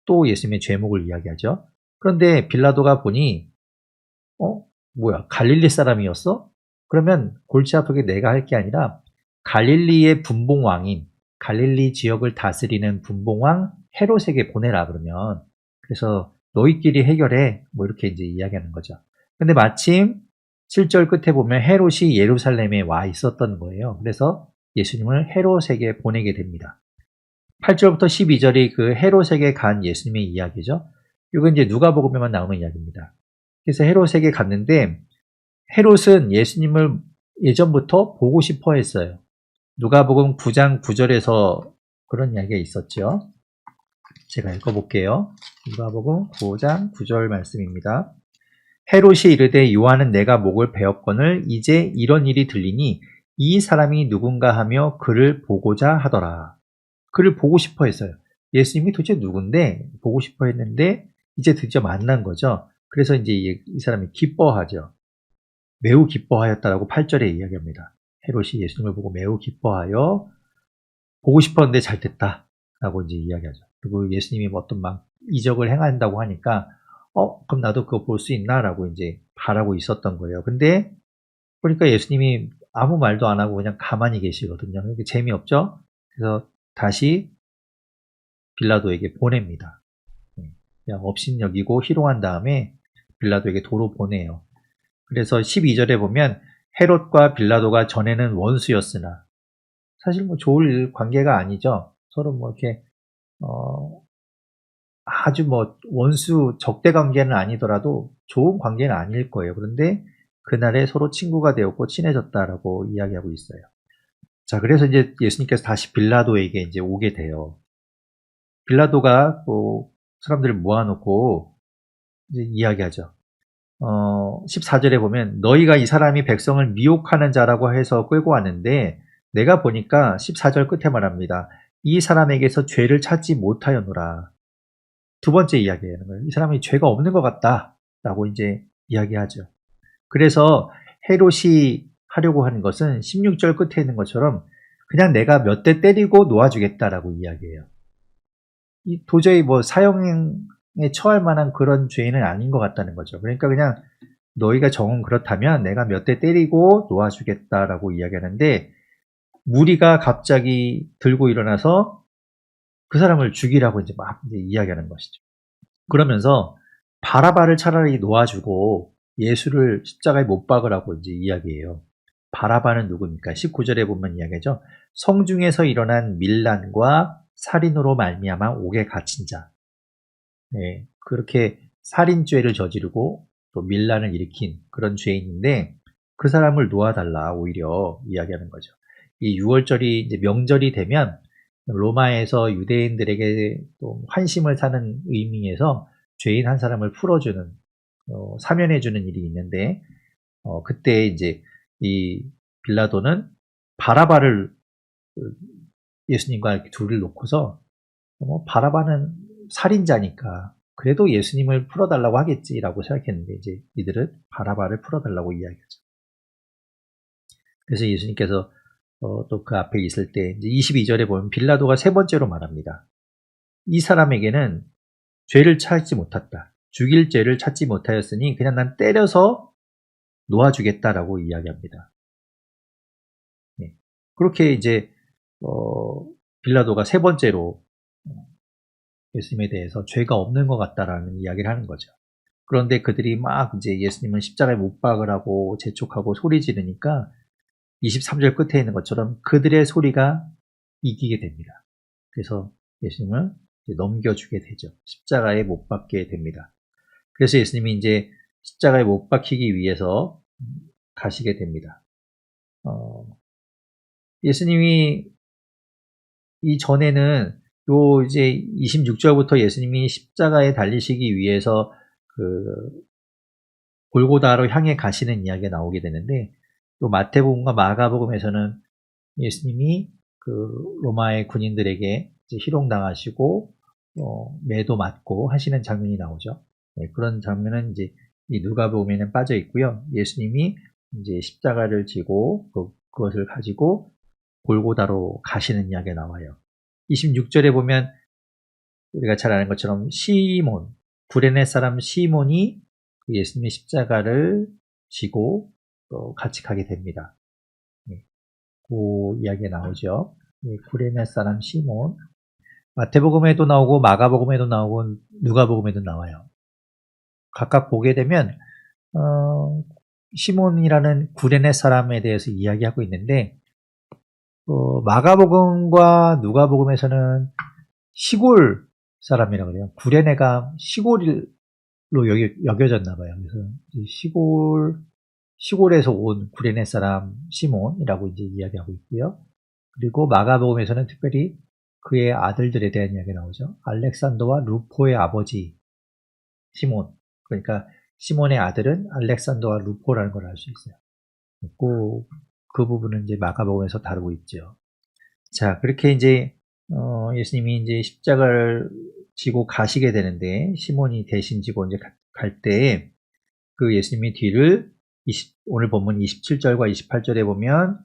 또 예수님의 죄목을 이야기하죠. 그런데 빌라도가 보니 뭐야, 갈릴리 사람이었어? 그러면 골치 아프게 내가 할 게 아니라 갈릴리의 분봉왕인, 갈릴리 지역을 다스리는 분봉왕 헤롯에게 보내라 그러면, 그래서 너희끼리 해결해, 뭐 이렇게 이제 이야기하는 거죠. 근데 마침 7절 끝에 보면 헤롯이 예루살렘에 와 있었던 거예요. 그래서 예수님을 헤롯에게 보내게 됩니다. 8절부터 12절이 그 헤롯에게 간 예수님의 이야기죠. 이건 이제 누가복음에만 나오는 이야기입니다. 그래서 헤롯에게 갔는데 헤롯은 예수님을 예전부터 보고 싶어 했어요. 누가복음 9장 9절에서 그런 이야기가 있었죠. 제가 읽어볼게요. 누가복음 9장 9절 말씀입니다. 헤롯이 이르되 요한은 내가 목을 베었거늘 이제 이런 일이 들리니 이 사람이 누군가 하며 그를 보고자 하더라. 그를 보고 싶어 했어요. 예수님이 도대체 누군데 보고 싶어 했는데 이제 드디어 만난 거죠. 그래서 이제 이 사람이 기뻐하죠. 매우 기뻐하였다라고 8절에 이야기합니다. 헤롯이 예수님을 보고 매우 기뻐하여 보고 싶었는데 잘 됐다라고 이제 이야기하죠. 그리고 예수님이 뭐 어떤 막 이적을 행한다고 하니까 그럼 나도 그거 볼 수 있나라고 이제 바라고 있었던 거예요. 근데 보니까 예수님이 아무 말도 안 하고 그냥 가만히 계시거든요. 그러니까 재미없죠? 그래서 다시 빌라도에게 보냅니다. 그냥 업신여기고 희롱한 다음에 빌라도에게 도로 보내요. 그래서 12절에 보면 헤롯과 빌라도가 전에는 원수였으나, 사실 뭐 좋을 관계가 아니죠. 서로 뭐 이렇게 아주 뭐 원수 적대 관계는 아니더라도 좋은 관계는 아닐 거예요. 그런데 그날에 서로 친구가 되었고 친해졌다라고 이야기하고 있어요. 자, 그래서 이제 예수님께서 다시 빌라도에게 이제 오게 돼요. 빌라도가 뭐 사람들을 모아놓고 이제 이야기하죠. 14절에 보면 너희가 이 사람이 백성을 미혹하는 자라고 해서 끌고 왔는데 내가 보니까 14절 끝에 말합니다. 이 사람에게서 죄를 찾지 못하였노라. 두 번째 이야기하는 거예요. 이 사람이 죄가 없는 것 같다라고 이제 이야기하죠. 그래서 헤롯이 하려고 하는 것은 16절 끝에 있는 것처럼 그냥 내가 몇 대 때리고 놓아주겠다라고 이야기해요. 도저히 뭐 사형에 처할 만한 그런 죄는 아닌 것 같다는 거죠. 그러니까 그냥 너희가 정은 그렇다면 내가 몇 대 때리고 놓아주겠다라고 이야기하는데 무리가 갑자기 들고 일어나서 그 사람을 죽이라고 이제 막 이제 이야기하는 것이죠. 그러면서 바라바를 차라리 놓아주고 예수를 십자가에 못 박으라고 이제 이야기해요. 바라바는 누굽니까? 19절에 보면 이야기하죠. 성중에서 일어난 밀란과 살인으로 말미암아 옥에 갇힌 자. 네, 그렇게 살인죄를 저지르고 또 밀란을 일으킨 그런 죄인인데 그 사람을 놓아달라 오히려 이야기하는 거죠. 이 6월절이 이제 명절이 되면 로마에서 유대인들에게 또 환심을 사는 의미에서 죄인 한 사람을 풀어주는 사면해주는 일이 있는데 그때 이제 이 빌라도는 바라바를 예수님과 이렇게 둘을 놓고서 바라바는 살인자니까 그래도 예수님을 풀어달라고 하겠지라고 생각했는데 이제 이들은 바라바를 풀어달라고 이야기하죠. 그래서 예수님께서 또 그 앞에 있을 때 이제 22절에 보면 빌라도가 세 번째로 말합니다. 이 사람에게는 죄를 찾지 못했다. 죽일 죄를 찾지 못하였으니 그냥 난 때려서 놓아주겠다라고 이야기합니다. 네. 그렇게 이제 빌라도가 세 번째로 예수님에 대해서 죄가 없는 것 같다라는 이야기를 하는 거죠. 그런데 그들이 막 이제 예수님은 십자가에 못 박으라고 재촉하고 소리 지르니까 23절 끝에 있는 것처럼 그들의 소리가 이기게 됩니다. 그래서 예수님을 넘겨주게 되죠. 십자가에 못 박게 됩니다. 그래서 예수님이 이제 십자가에 못 박히기 위해서 가시게 됩니다. 예수님이 이전에는 요 이제 26절부터 예수님이 십자가에 달리시기 위해서 그 골고다로 향해 가시는 이야기가 나오게 되는데 또 마태복음과 마가복음에서는 예수님이 그 로마의 군인들에게 희롱당하시고 매도 맞고 하시는 장면이 나오죠. 네, 그런 장면은 이제 이 누가복음에는 빠져 있고요. 예수님이 이제 십자가를 지고 그것을 가지고 골고다로 가시는 이야기가 나와요. 26절에 보면 우리가 잘 아는 것처럼 시몬, 구레네 사람 시몬이 예수님의 십자가를 지고 같이 가게 됩니다. 네, 그 이야기가 나오죠. 네, 구레네 사람 시몬. 마태복음에도 나오고 마가복음에도 나오고 누가복음에도 나와요. 각각 보게 되면 시몬이라는 구레네 사람에 대해서 이야기하고 있는데 마가복음과 누가복음에서는 시골 사람이라고 그래요. 구레네가 시골로 여겨졌나 봐요. 그래서 시골에서 온 구레네 사람 시몬이라고 이제 이야기하고 있고요. 그리고 마가복음에서는 특별히 그의 아들들에 대한 이야기가 나오죠. 알렉산더와 루포의 아버지 시몬. 그러니까 시몬의 아들은 알렉산더와 루포라는 걸 알 수 있어요. 그 부분은 이제 마가복음에서 다루고 있죠. 자, 그렇게 이제 예수님이 이제 십자가를 지고 가시게 되는데 시몬이 대신 지고 이제 갈 때 그 예수님이 뒤를 오늘 본문 27절과 28절에 보면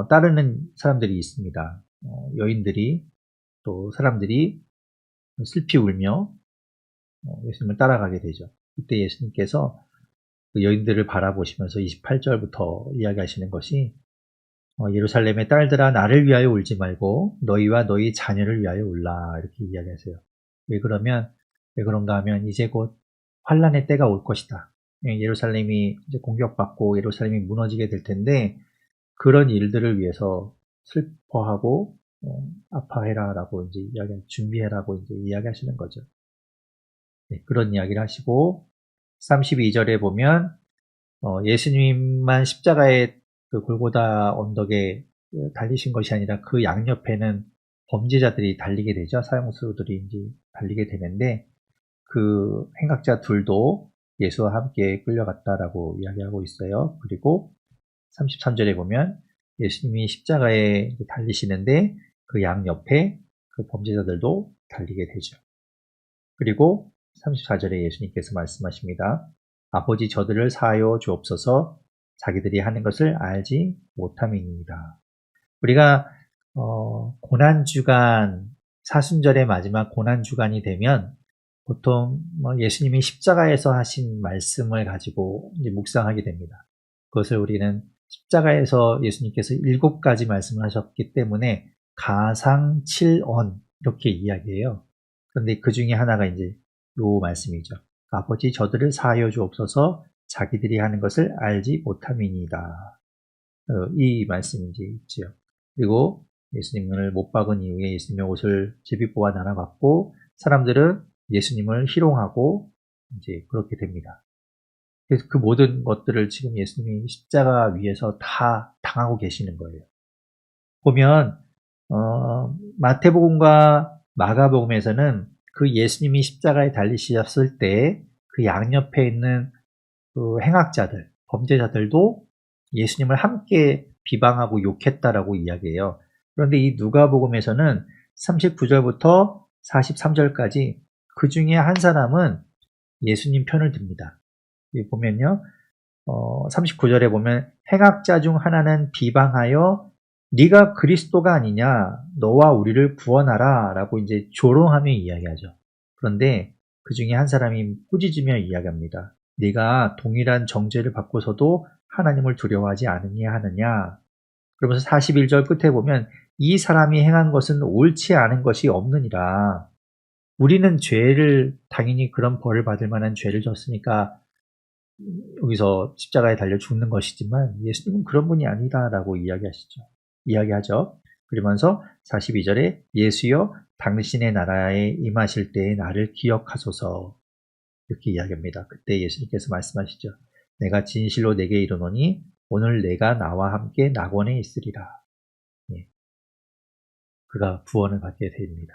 따르는 사람들이 있습니다. 여인들이 또 사람들이 슬피 울며 예수님을 따라가게 되죠. 그때 예수님께서 그 여인들을 바라보시면서 28절부터 이야기하시는 것이 예루살렘의 딸들아 나를 위하여 울지 말고 너희와 너희 자녀를 위하여 울라 이렇게 이야기하세요. 왜 그런가 하면 이제 곧 환란의 때가 올 것이다. 예루살렘이 이제 공격받고 예루살렘이 무너지게 될 텐데 그런 일들을 위해서 슬퍼하고 아파해라라고 이제 준비해라고 이제 이야기하시는 거죠. 네, 그런 이야기를 하시고 32절에 보면 예수님만 십자가의 그 골고다 언덕에 달리신 것이 아니라 그 양옆에는 범죄자들이 달리게 되죠. 사형수들이 이제 달리게 되는데 그 행각자 둘도 예수와 함께 끌려갔다라고 이야기하고 있어요. 그리고 33절에 보면 예수님이 십자가에 달리시는데 그 양 옆에 그 범죄자들도 달리게 되죠. 그리고 34절에 예수님께서 말씀하십니다. 아버지 저들을 사하여 주옵소서 자기들이 하는 것을 알지 못함이니이다. 우리가 고난주간, 사순절의 마지막 고난주간이 되면 보통 예수님이 십자가에서 하신 말씀을 가지고 이제 묵상하게 됩니다. 그것을 우리는 십자가에서 예수님께서 7가지 말씀을 하셨기 때문에 가상칠언 이렇게 이야기해요. 그런데 그 중에 하나가 이제 요 말씀이죠. 아버지 저들을 사하여 주옵소서 자기들이 하는 것을 알지 못함이니이다. 이 말씀이 이제 있지요. 그리고 예수님을 못 박은 이후에 예수님의 옷을 제비뽑아 나눠갖고 사람들은 예수님을 희롱하고 이제 그렇게 됩니다. 그래서 그 모든 것들을 지금 예수님이 십자가 위에서 다 당하고 계시는 거예요. 보면 마태복음과 마가복음에서는 그 예수님이 십자가에 달리셨을 때 그 양옆에 있는 그 행악자들, 범죄자들도 예수님을 함께 비방하고 욕했다라고 이야기해요. 그런데 이 누가복음에서는 39절부터 43절까지 그 중에 한 사람은 예수님 편을 듭니다. 여기 보면요. 39절에 보면 행악자 중 하나는 비방하여 네가 그리스도가 아니냐 너와 우리를 구원하라 라고 이제 조롱하며 이야기하죠. 그런데 그 중에 한 사람이 꾸짖으며 이야기합니다. 네가 동일한 정죄를 받고서도 하나님을 두려워하지 않으냐 하느냐. 그러면서 41절 끝에 보면 이 사람이 행한 것은 옳지 않은 것이 없느니라. 우리는 죄를 당연히 그런 벌을 받을 만한 죄를 졌으니까 여기서 십자가에 달려 죽는 것이지만 예수님은 그런 분이 아니다라고 이야기하죠. 그러면서 42절에 예수여 당신의 나라에 임하실 때에 나를 기억하소서 이렇게 이야기합니다. 그때 예수님께서 말씀하시죠. 내가 진실로 내게 이르노니 오늘 내가 나와 함께 낙원에 있으리라. 예. 그가 구원을 받게 됩니다.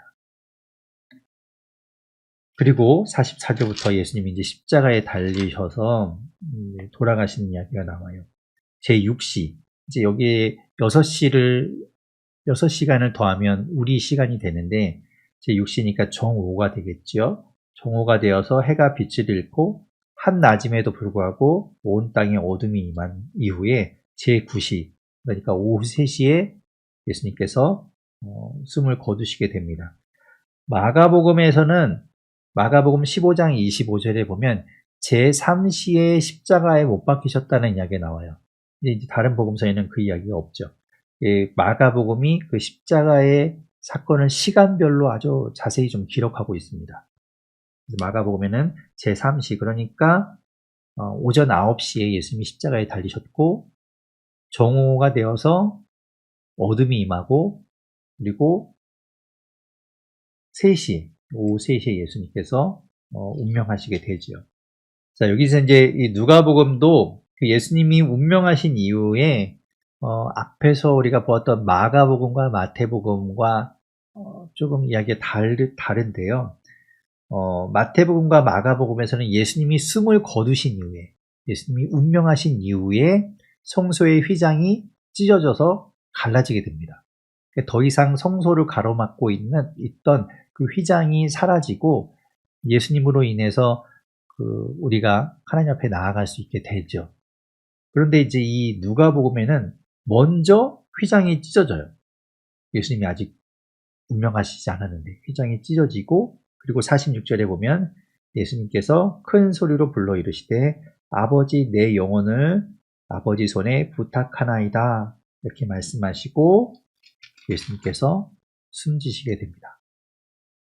그리고 44절부터 예수님이 이제 십자가에 달리셔서 돌아가시는 이야기가 나와요. 제6시. 이제 여기에 6시간을 더하면 우리 시간이 되는데 제6시니까 정오가 되겠죠. 정오가 되어서 해가 빛을 잃고 한낮임에도 불구하고 온 땅에 어둠이 임한 이후에 제9시 그러니까 오후 3시에 예수님께서 숨을 거두시게 됩니다. 마가복음에서는 마가복음 15장 25절에 보면 제3시에 십자가에 못 박히셨다는 이야기가 나와요. 이제 다른 복음서에는 그 이야기가 없죠. 마가복음이 그 십자가의 사건을 시간별로 아주 자세히 좀 기록하고 있습니다. 마가복음에는 제3시 그러니까 오전 9시에 예수님이 십자가에 달리셨고 정오가 되어서 어둠이 임하고 그리고 3시, 오후 3시에 예수님께서 운명하시게 되죠. 자, 여기서 이제 이 누가복음도 그 예수님이 운명하신 이후에 앞에서 우리가 보았던 마가복음과 마태복음과 조금 이야기가 다른데요. 마태복음과 마가복음에서는 예수님이 숨을 거두신 이후에 예수님이 운명하신 이후에 성소의 휘장이 찢어져서 갈라지게 됩니다. 더 이상 성소를 가로막고 있던 그 휘장이 사라지고 예수님으로 인해서 우리가 하나님 앞에 나아갈 수 있게 되죠. 그런데 이제 이 누가복음에는 먼저 휘장이 찢어져요. 예수님이 아직 운명하시지 않았는데 휘장이 찢어지고 그리고 46절에 보면 예수님께서 큰 소리로 불러 이르시되 아버지 내 영혼을 아버지 손에 부탁하나이다 이렇게 말씀하시고 예수님께서 숨지시게 됩니다.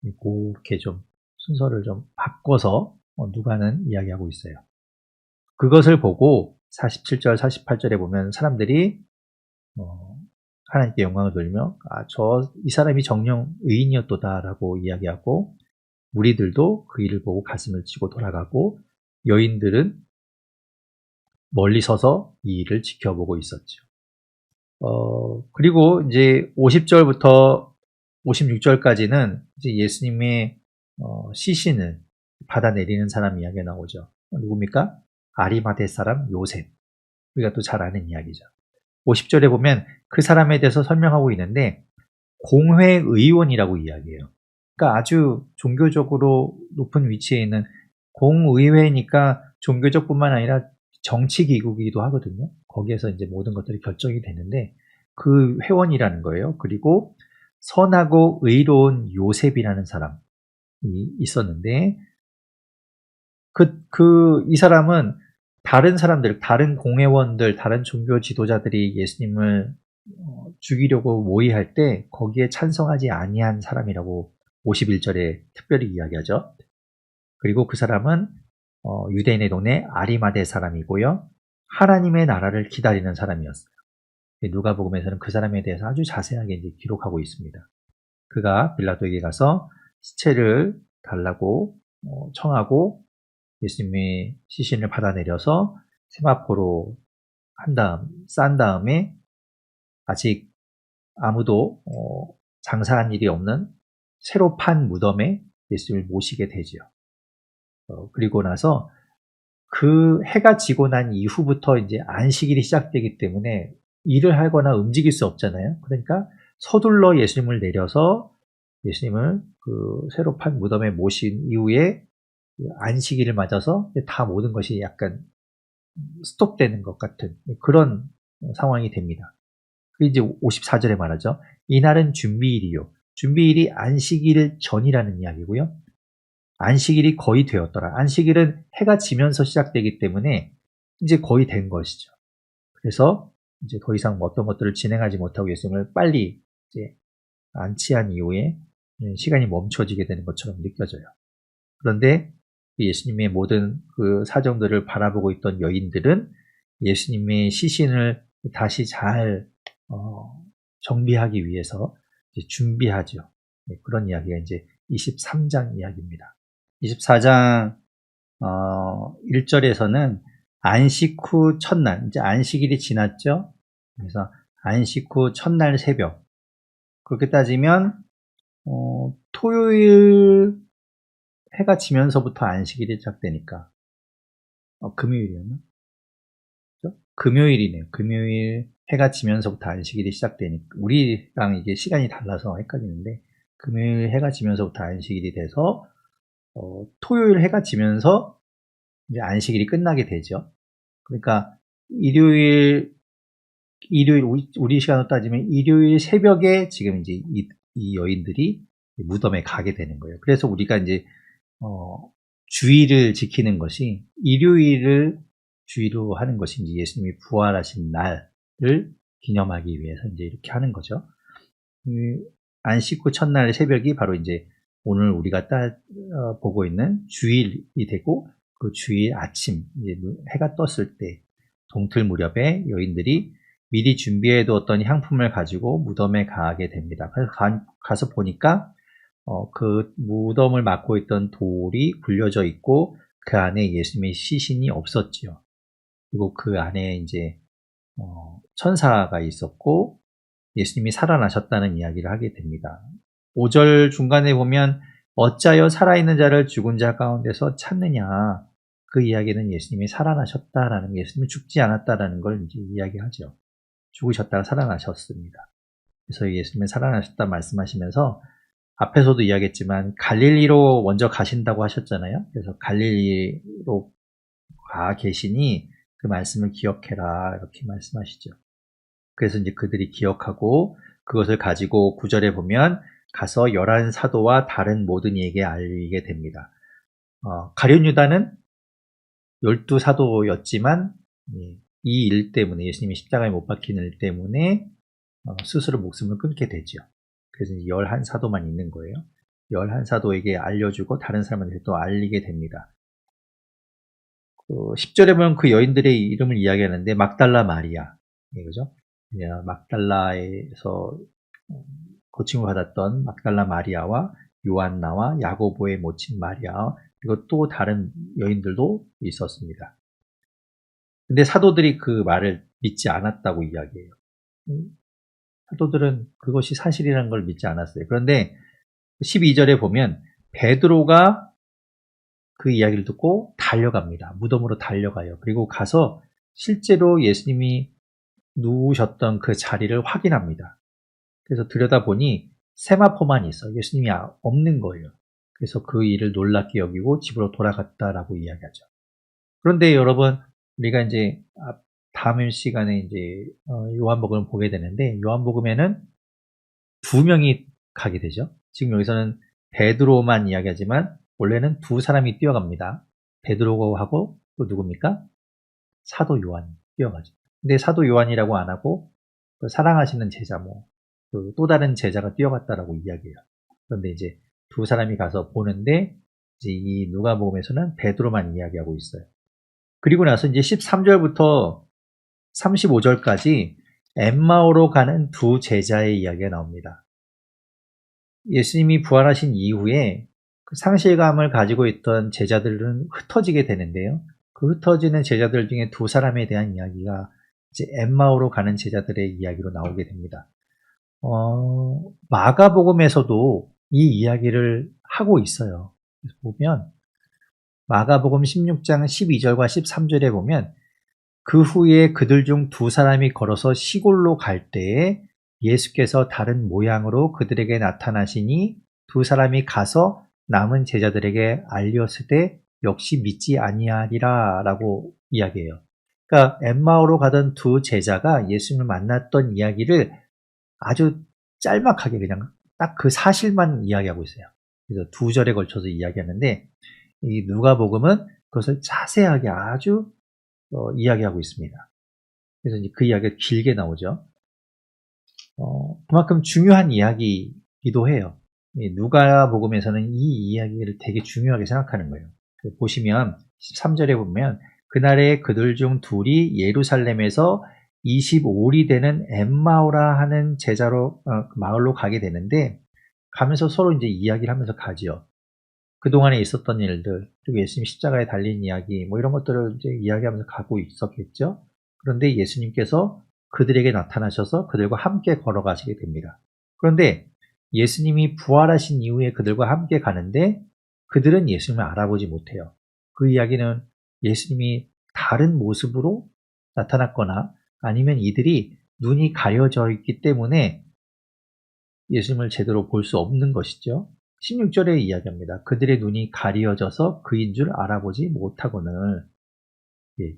이렇게 좀 순서를 좀 바꿔서 누가는 이야기하고 있어요. 그것을 보고 47절, 48절에 보면 사람들이 하나님께 영광을 돌리며 이 사람이 정녕 의인이었도다라고 이야기하고 무리들도 그 일을 보고 가슴을 치고 돌아가고 여인들은 멀리 서서 이 일을 지켜보고 있었죠. 그리고 이제 50절부터 56절까지는 이제 예수님의 시신을 받아내리는 사람 이야기가 나오죠. 누굽니까? 아리마대 사람 요셉. 우리가 또 잘 아는 이야기죠. 50절에 보면 그 사람에 대해서 설명하고 있는데 공회의원이라고 이야기해요. 그러니까 아주 종교적으로 높은 위치에 있는 공의회니까 종교적뿐만 아니라 정치기구이기도 하거든요. 거기에서 이제 모든 것들이 결정이 되는데 그 회원이라는 거예요. 그리고 선하고 의로운 요셉이라는 사람이 있었는데 이 사람은 다른 사람들, 다른 공회원들, 다른 종교 지도자들이 예수님을 죽이려고 모의할 때 거기에 찬성하지 아니한 사람이라고 51절에 특별히 이야기하죠. 그리고 그 사람은 유대인의 동네 아리마대 사람이고요. 하나님의 나라를 기다리는 사람이었어요. 누가복음에서는 그 사람에 대해서 아주 자세하게 이제 기록하고 있습니다. 그가 빌라도에게 가서 시체를 달라고 청하고 예수님의 시신을 받아내려서 세마포로 싼 다음에 아직 아무도 장사한 일이 없는 새로 판 무덤에 예수님을 모시게 되지요. 그리고 나서 그 해가 지고 난 이후부터 이제 안식일이 시작되기 때문에 일을 하거나 움직일 수 없잖아요. 그러니까 서둘러 예수님을 내려서 예수님을 그 새로 판 무덤에 모신 이후에 안식일을 맞아서 다 모든 것이 약간 스톱되는 것 같은 그런 상황이 됩니다. 그 이제 54절에 말하죠. 이날은 준비일이요. 준비일이 안식일 전이라는 이야기고요. 안식일이 거의 되었더라. 안식일은 해가 지면서 시작되기 때문에 이제 거의 된 것이죠. 그래서 이제 더 이상 어떤 것들을 진행하지 못하고 예수님을 빨리 이제 안치한 이후에 시간이 멈춰지게 되는 것처럼 느껴져요. 그런데 예수님의 모든 그 사정들을 바라보고 있던 여인들은 예수님의 시신을 다시 잘 정비하기 위해서 이제 준비하죠. 그런 이야기가 이제 23장 이야기입니다. 24장 1절에서는 안식 후 첫날, 이제 안식일이 지났죠. 그래서 안식 후 첫날 새벽. 그렇게 따지면 토요일 해가 지면서부터 안식일이 시작되니까 금요일이었나? 그렇죠? 금요일이네요. 금요일 해가 지면서부터 안식일이 시작되니까 우리랑 이게 시간이 달라서 헷갈리는데 금요일 해가 지면서부터 안식일이 돼서 토요일 해가 지면서 이제 안식일이 끝나게 되죠. 그러니까 일요일 우리 시간으로 따지면 일요일 새벽에 지금 이제 이 여인들이 무덤에 가게 되는 거예요. 그래서 우리가 이제 주일을 지키는 것이 일요일을 주의로 하는 것이 이제 예수님이 부활하신 날을 기념하기 위해서 이제 이렇게 하는 거죠. 안식 후 첫날 새벽이 바로 이제 오늘 우리가 보고 있는 주일이 되고 그 주일 아침 이제 해가 떴을 때 동틀 무렵에 여인들이 미리 준비해 두었던 향품을 가지고 무덤에 가게 됩니다. 그래서 가서 보니까 그 무덤을 막고 있던 돌이 굴려져 있고 그 안에 예수님의 시신이 없었지요. 그리고 그 안에 이제 천사가 있었고 예수님이 살아나셨다는 이야기를 하게 됩니다. 5절 중간에 보면 어찌하여 살아있는 자를 죽은 자 가운데서 찾느냐. 그 이야기는 예수님이 살아나셨다라는, 예수님이 죽지 않았다라는 걸 이제 이야기하죠. 죽으셨다가 살아나셨습니다. 그래서 예수님이 살아나셨다 말씀하시면서 앞에서도 이야기했지만 갈릴리로 먼저 가신다고 하셨잖아요. 그래서 갈릴리로 가 계시니 그 말씀을 기억해라 이렇게 말씀하시죠. 그래서 이제 그들이 기억하고 그것을 가지고 9절에 보면 가서 11사도와 다른 모든 이에게 알리게 됩니다. 가룟 유다는 12사도였지만 이 일 때문에 예수님이 십자가에 못 박힌 일 때문에 스스로 목숨을 끊게 되죠. 그래서 11사도만 있는 거예요. 11사도에게 알려주고 다른 사람한테 또 알리게 됩니다. 10절에 보면 그 여인들의 이름을 이야기하는데 막달라 마리아, 그죠? 막달라에서 고침을 받았던 막달라 마리아와 요한나와 야고보의 모친 마리아, 그리고 또 다른 여인들도 있었습니다. 근데 사도들이 그 말을 믿지 않았다고 이야기해요. 사도들은 그것이 사실이라는 걸 믿지 않았어요. 그런데 12절에 보면 베드로가 그 이야기를 듣고 달려갑니다. 무덤으로 달려가요. 그리고 가서 실제로 예수님이 누우셨던 그 자리를 확인합니다. 그래서 들여다보니 세마포만 있어. 예수님이 없는 거예요. 그래서 그 일을 놀랍게 여기고 집으로 돌아갔다라고 이야기하죠. 그런데 여러분, 우리가 이제 다음 시간에 이제 요한복음을 보게 되는데, 요한복음에는 두 명이 가게 되죠. 지금 여기서는 베드로만 이야기하지만 원래는 두 사람이 뛰어갑니다. 베드로하고 또 누굽니까? 사도 요한이 뛰어가죠. 근데 사도 요한이라고 안 하고 그 사랑하시는 제자 또 다른 제자가 뛰어갔다라고 이야기해요. 그런데 이제 두 사람이 가서 보는데 이제 이 누가복음에서는 베드로만 이야기하고 있어요. 그리고 나서 이제 13절부터 35절까지 엠마오로 가는 두 제자의 이야기가 나옵니다. 예수님이 부활하신 이후에 그 상실감을 가지고 있던 제자들은 흩어지게 되는데요. 그 흩어지는 제자들 중에 두 사람에 대한 이야기가 이제 엠마오로 가는 제자들의 이야기로 나오게 됩니다. 마가복음에서도 이 이야기를 하고 있어요. 그래서 보면 마가복음 16장 12절과 13절에 보면 그 후에 그들 중 두 사람이 걸어서 시골로 갈 때에 예수께서 다른 모양으로 그들에게 나타나시니 두 사람이 가서 남은 제자들에게 알렸으되 역시 믿지 아니하리라 라고 이야기해요. 그러니까 엠마오로 가던 두 제자가 예수님을 만났던 이야기를 아주 짤막하게 그냥 딱 그 사실만 이야기하고 있어요. 그래서 두 절에 걸쳐서 이야기하는데 이 누가복음은 그것을 자세하게 아주 이야기하고 있습니다. 그래서 이제 그 이야기가 길게 나오죠. 그만큼 중요한 이야기이기도 해요. 누가복음에서는 이 이야기를 되게 중요하게 생각하는 거예요. 보시면 13절에 보면 그날에 그들 중 둘이 예루살렘에서 25리 되는 엠마오라 하는 마을로 가게 되는데 가면서 서로 이제 이야기를 하면서 가지요. 그동안에 있었던 일들, 그리고 예수님 십자가에 달린 이야기, 이런 것들을 이제 이야기하면서 가고 있었겠죠. 그런데 예수님께서 그들에게 나타나셔서 그들과 함께 걸어가시게 됩니다. 그런데 예수님이 부활하신 이후에 그들과 함께 가는데 그들은 예수님을 알아보지 못해요. 그 이야기는 예수님이 다른 모습으로 나타났거나 아니면 이들이 눈이 가려져 있기 때문에 예수님을 제대로 볼 수 없는 것이죠. 16절에 이야기합니다. 그들의 눈이 가려져서 그인 줄 알아보지 못하고는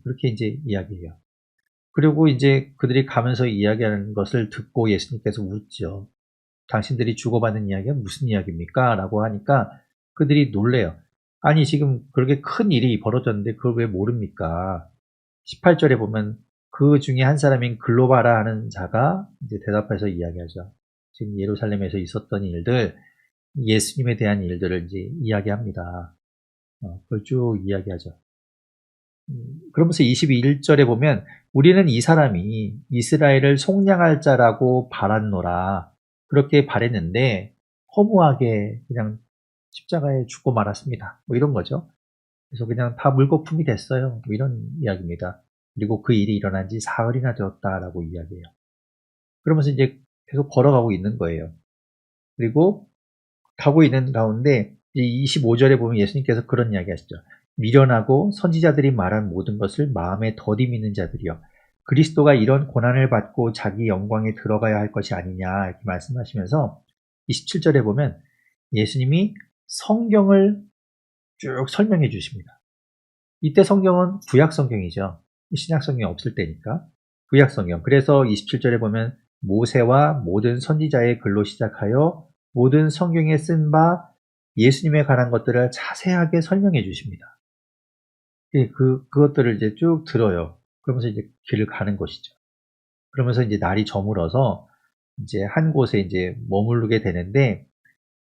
그렇게 이제 이야기해요. 그리고 이제 그들이 가면서 이야기하는 것을 듣고 예수님께서 묻죠. 당신들이 주고받는 이야기가 무슨 이야기입니까? 라고 하니까 그들이 놀래요. 아니 지금 그렇게 큰 일이 벌어졌는데 그걸 왜 모릅니까? 18절에 보면 그 중에 한 사람인 글로바라 하는 자가 이제 대답해서 이야기하죠. 지금 예루살렘에서 있었던 일들, 예수님에 대한 일들을 이제 이야기합니다. 그걸 쭉 이야기하죠. 그러면서 21절에 보면 우리는 이 사람이 이스라엘을 속량할 자라고 바랐노라. 그렇게 바랬는데 허무하게 그냥 십자가에 죽고 말았습니다. 이런 거죠. 그래서 그냥 다 물거품이 됐어요. 이런 이야기입니다. 그리고 그 일이 일어난 지 사흘이나 되었다라고 이야기해요. 그러면서 이제 계속 걸어가고 있는 거예요. 그리고 가고 있는 가운데 25절에 보면 예수님께서 그런 이야기 하시죠. 미련하고 선지자들이 말한 모든 것을 마음에 더디 믿는 자들이여 그리스도가 이런 고난을 받고 자기 영광에 들어가야 할 것이 아니냐 이렇게 말씀하시면서 27절에 보면 예수님이 성경을 쭉 설명해 주십니다. 이때 성경은 구약 성경이죠. 신약 성경이 없을 때니까 구약 성경. 그래서 27절에 보면 모세와 모든 선지자의 글로 시작하여 모든 성경에 쓴 바 예수님에 관한 것들을 자세하게 설명해 주십니다. 그것들을 이제 쭉 들어요. 그러면서 이제 길을 가는 것이죠. 그러면서 이제 날이 저물어서 이제 한 곳에 이제 머무르게 되는데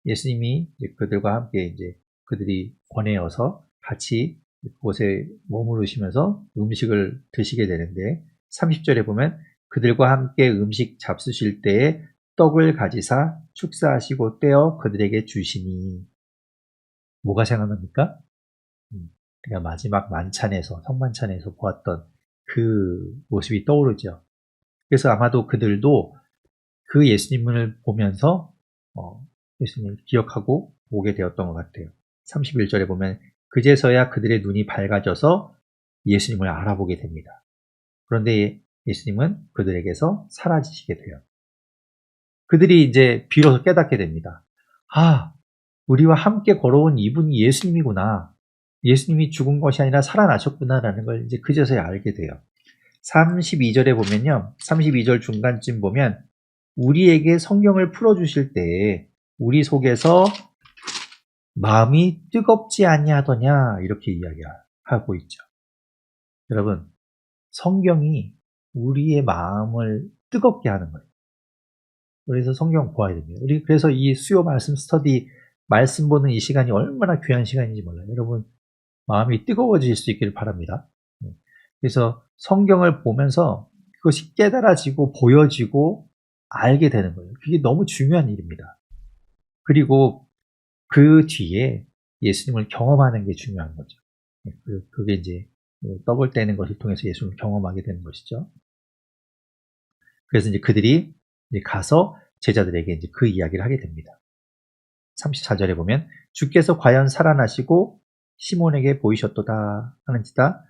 예수님이 이제 그들과 함께 이제 그들이 권해어서 같이 그곳에 머무르시면서 음식을 드시게 되는데 30절에 보면 그들과 함께 음식 잡수실 때에 떡을 가지사 축사하시고 떼어 그들에게 주시니 뭐가 생각납니까? 우리가 마지막 만찬에서 성만찬에서 보았던 그 모습이 떠오르죠. 그래서 아마도 그들도 그 예수님을 보면서 예수님을 기억하고 오게 되었던 것 같아요. 31절에 보면 그제서야 그들의 눈이 밝아져서 예수님을 알아보게 됩니다. 그런데 예수님은 그들에게서 사라지시게 돼요. 그들이 이제 비로소 깨닫게 됩니다. 아, 우리와 함께 걸어온 이분이 예수님이구나. 예수님이 죽은 것이 아니라 살아나셨구나라는 걸 이제 그제서야 알게 돼요. 32절에 보면요. 32절 중간쯤 보면 우리에게 성경을 풀어주실 때에 우리 속에서 마음이 뜨겁지 아니하더냐 이렇게 이야기하고 있죠. 여러분, 성경이 우리의 마음을 뜨겁게 하는 거예요. 그래서 성경 보아야 됩니다. 우리 그래서 이 수요 말씀 스터디 말씀 보는 이 시간이 얼마나 귀한 시간인지 몰라요. 여러분 마음이 뜨거워질 수 있기를 바랍니다. 그래서 성경을 보면서 그것이 깨달아지고 보여지고 알게 되는 거예요. 그게 너무 중요한 일입니다. 그리고 그 뒤에 예수님을 경험하는 게 중요한 거죠. 그게 이제 떡을 떼는 것을 통해서 예수님을 경험하게 되는 것이죠. 그래서 이제 그들이 이제 가서 제자들에게 이제 그 이야기를 하게 됩니다. 34절에 보면 주께서 과연 살아나시고 시몬에게 보이셨도다 하는지다.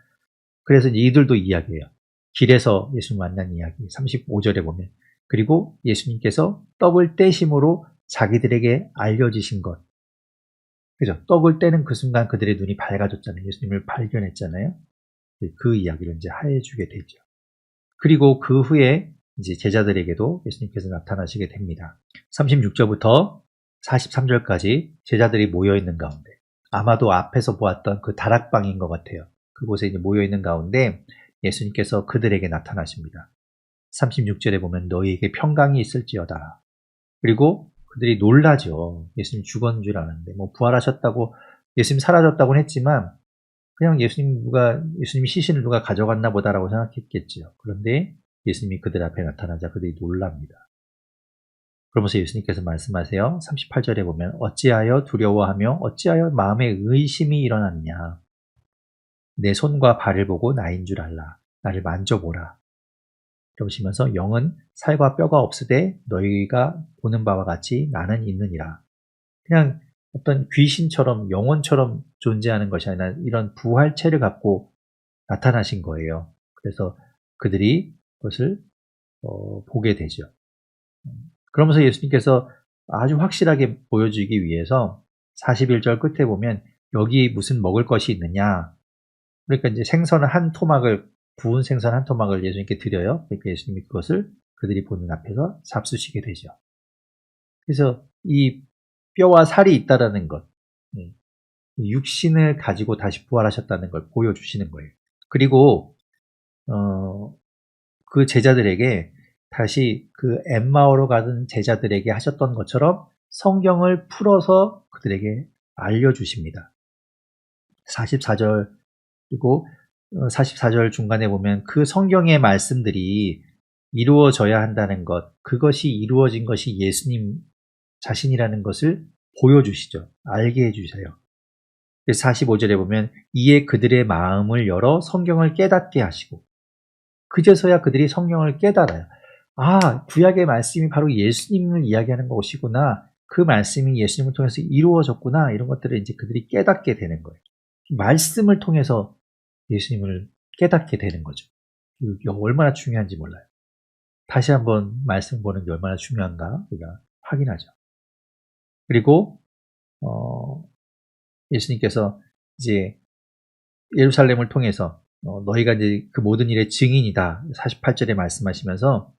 그래서 이제 이들도 이야기해요. 길에서 예수님 만난 이야기. 35절에 보면 그리고 예수님께서 떡을 떼심으로 자기들에게 알려주신 것. 그죠? 떡을 떼는 그 순간 그들의 눈이 밝아졌잖아요. 예수님을 발견했잖아요. 그 이야기를 이제 해주게 되죠. 그리고 그 후에 이제 제자들에게도 예수님께서 나타나시게 됩니다. 36절부터 43절까지 제자들이 모여있는 가운데 아마도 앞에서 보았던 그 다락방인 것 같아요. 그곳에 이제 모여있는 가운데 예수님께서 그들에게 나타나십니다. 36절에 보면 너희에게 평강이 있을지어다. 그리고 그들이 놀라죠. 예수님 죽은 줄 아는데 뭐 부활하셨다고 예수님 사라졌다고는 했지만 그냥 예수님이 시신을 누가 가져갔나 보다라고 생각했겠죠. 그런데 예수님이 그들 앞에 나타나자 그들이 놀랍니다. 그러면서 예수님께서 말씀하세요. 38절에 보면 어찌하여 두려워하며 어찌하여 마음에 의심이 일어났냐. 내 손과 발을 보고 나인 줄 알라. 나를 만져보라. 그러시면서 영은 살과 뼈가 없으되 너희가 보는 바와 같이 나는 있느니라. 그냥 어떤 귀신처럼 영혼처럼 존재하는 것이 아니라 이런 부활체를 갖고 나타나신 거예요. 그래서 그들이 그것을 보게 되죠. 그러면서 예수님께서 아주 확실하게 보여주기 위해서 41절 끝에 보면 여기 무슨 먹을 것이 있느냐. 그러니까 이제 구운 생선 한 토막을 예수님께 드려요. 그러니까 예수님이 그것을 그들이 보는 앞에서 잡수시게 되죠. 그래서 이 뼈와 살이 있다라는 것, 육신을 가지고 다시 부활하셨다는 걸 보여주시는 거예요. 그리고 그 제자들에게 다시 그 엠마오로 가던 제자들에게 하셨던 것처럼 성경을 풀어서 그들에게 알려주십니다. 44절 그리고 44절 중간에 보면 그 성경의 말씀들이 이루어져야 한다는 것, 그것이 이루어진 것이 예수님 자신이라는 것을 보여주시죠. 알게 해주세요. 45절에 보면 이에 그들의 마음을 열어 성경을 깨닫게 하시고 그제서야 그들이 성경을 깨달아요. 아, 구약의 말씀이 바로 예수님을 이야기하는 것이구나. 그 말씀이 예수님을 통해서 이루어졌구나. 이런 것들을 이제 그들이 깨닫게 되는 거예요. 말씀을 통해서 예수님을 깨닫게 되는 거죠. 이게 얼마나 중요한지 몰라요. 다시 한번 말씀 보는 게 얼마나 중요한가 우리가 확인하죠. 그리고 예수님께서 이제 예루살렘을 통해서 너희가 이제 그 모든 일의 증인이다. 48절에 말씀하시면서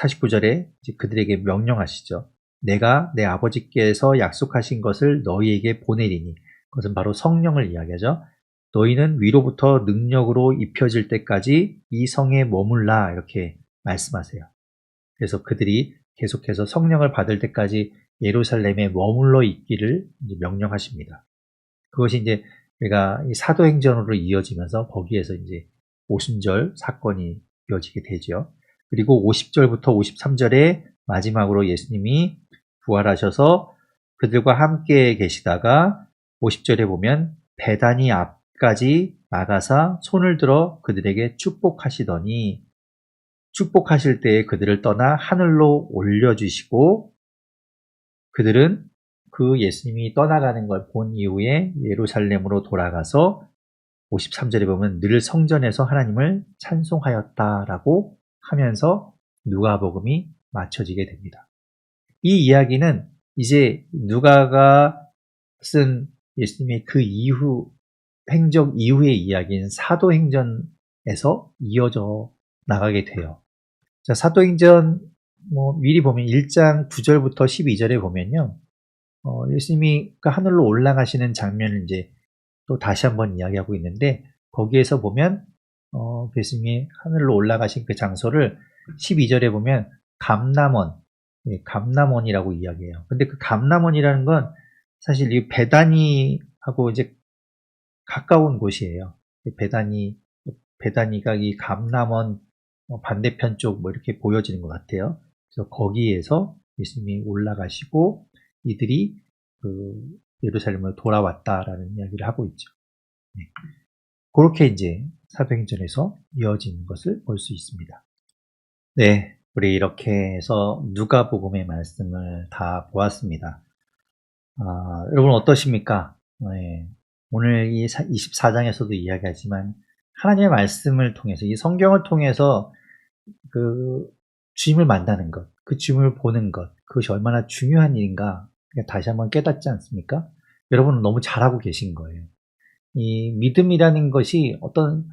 49절에 이제 그들에게 명령하시죠. 내가 내 아버지께서 약속하신 것을 너희에게 보내리니 그것은 바로 성령을 이야기하죠. 너희는 위로부터 능력으로 입혀질 때까지 이 성에 머물라 이렇게 말씀하세요. 그래서 그들이 계속해서 성령을 받을 때까지 예루살렘에 머물러 있기를 이제 명령하십니다. 그것이 이제 우리가 사도행전으로 이어지면서 거기에서 이제 오순절 사건이 이어지게 되죠. 그리고 50절부터 53절에 마지막으로 예수님이 부활하셔서 그들과 함께 계시다가 50절에 보면 베다니 앞까지 나가사 손을 들어 그들에게 축복하시더니 축복하실 때에 그들을 떠나 하늘로 올려주시고 그들은 그 예수님이 떠나가는 걸 본 이후에 예루살렘으로 돌아가서 53절에 보면 늘 성전에서 하나님을 찬송하였다라고 하면서 누가복음이 맞춰지게 됩니다. 이 이야기는 이제 누가가 쓴 예수님의 그 이후 행적 이후의 이야기인 사도행전에서 이어져 나가게 돼요. 자, 사도행전 미리 보면 1장 9절부터 12절에 보면요. 예수님이 그 하늘로 올라가시는 장면을 이제 또 다시 한번 이야기하고 있는데 거기에서 보면 예수님이 하늘로 올라가신 그 장소를 12절에 보면 감람원이라고 이야기해요. 근데 그 감람원이라는 건 사실 이 베다니하고 이제 가까운 곳이에요. 베다니가 이 감람원 반대편 쪽 이렇게 보여지는 것 같아요. 그래서 거기에서 예수님이 올라가시고 이들이 그 예루살렘으로 돌아왔다라는 이야기를 하고 있죠. 네. 그렇게 이제 사도행전에서 이어지는 것을 볼 수 있습니다. 네, 우리 이렇게 해서 누가복음의 말씀을 다 보았습니다. 여러분 어떠십니까? 네, 오늘 이 24장에서도 이야기하지만 하나님의 말씀을 통해서 이 성경을 통해서 그 주님을 만나는 것, 그 주님을 보는 것, 그것이 얼마나 중요한 일인가 다시 한번 깨닫지 않습니까? 여러분은 너무 잘하고 계신 거예요. 이 믿음이라는 것이 어떤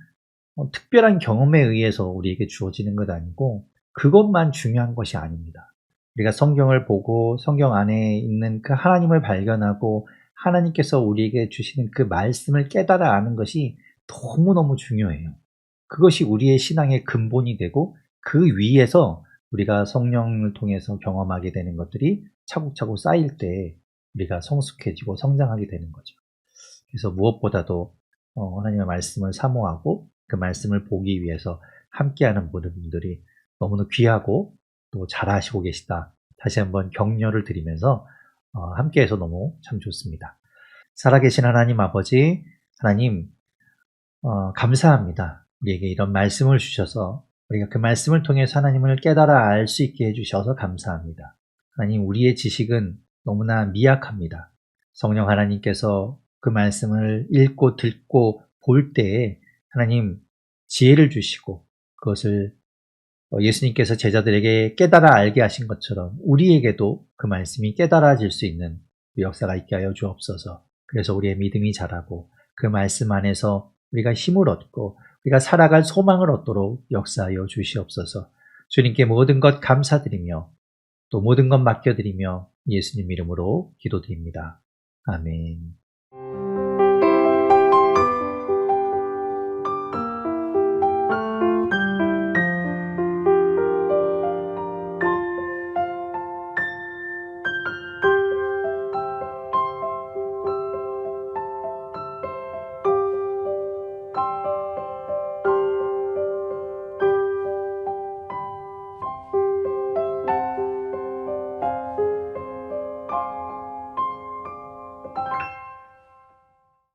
특별한 경험에 의해서 우리에게 주어지는 것 아니고 그것만 중요한 것이 아닙니다. 우리가 성경을 보고 성경 안에 있는 그 하나님을 발견하고 하나님께서 우리에게 주시는 그 말씀을 깨달아 아는 것이 너무너무 중요해요. 그것이 우리의 신앙의 근본이 되고 그 위에서 우리가 성령을 통해서 경험하게 되는 것들이 차곡차곡 쌓일 때 우리가 성숙해지고 성장하게 되는 거죠. 그래서 무엇보다도 하나님의 말씀을 사모하고 그 말씀을 보기 위해서 함께하는 모든 분들이 너무나 귀하고 또 잘하시고 계시다. 다시 한번 격려를 드리면서 함께해서 너무 참 좋습니다. 살아계신 하나님 아버지, 하나님 감사합니다. 우리에게 이런 말씀을 주셔서 우리가 그 말씀을 통해서 하나님을 깨달아 알 수 있게 해주셔서 감사합니다. 하나님, 우리의 지식은 너무나 미약합니다. 성령 하나님께서 그 말씀을 읽고 듣고 볼 때에 하나님 지혜를 주시고 그것을 예수님께서 제자들에게 깨달아 알게 하신 것처럼 우리에게도 그 말씀이 깨달아질 수 있는 역사가 있게 하여 주옵소서. 그래서 우리의 믿음이 자라고 그 말씀 안에서 우리가 힘을 얻고 우리가 살아갈 소망을 얻도록 역사하여 주시옵소서. 주님께 모든 것 감사드리며 또 모든 것 맡겨드리며 예수님 이름으로 기도드립니다. 아멘.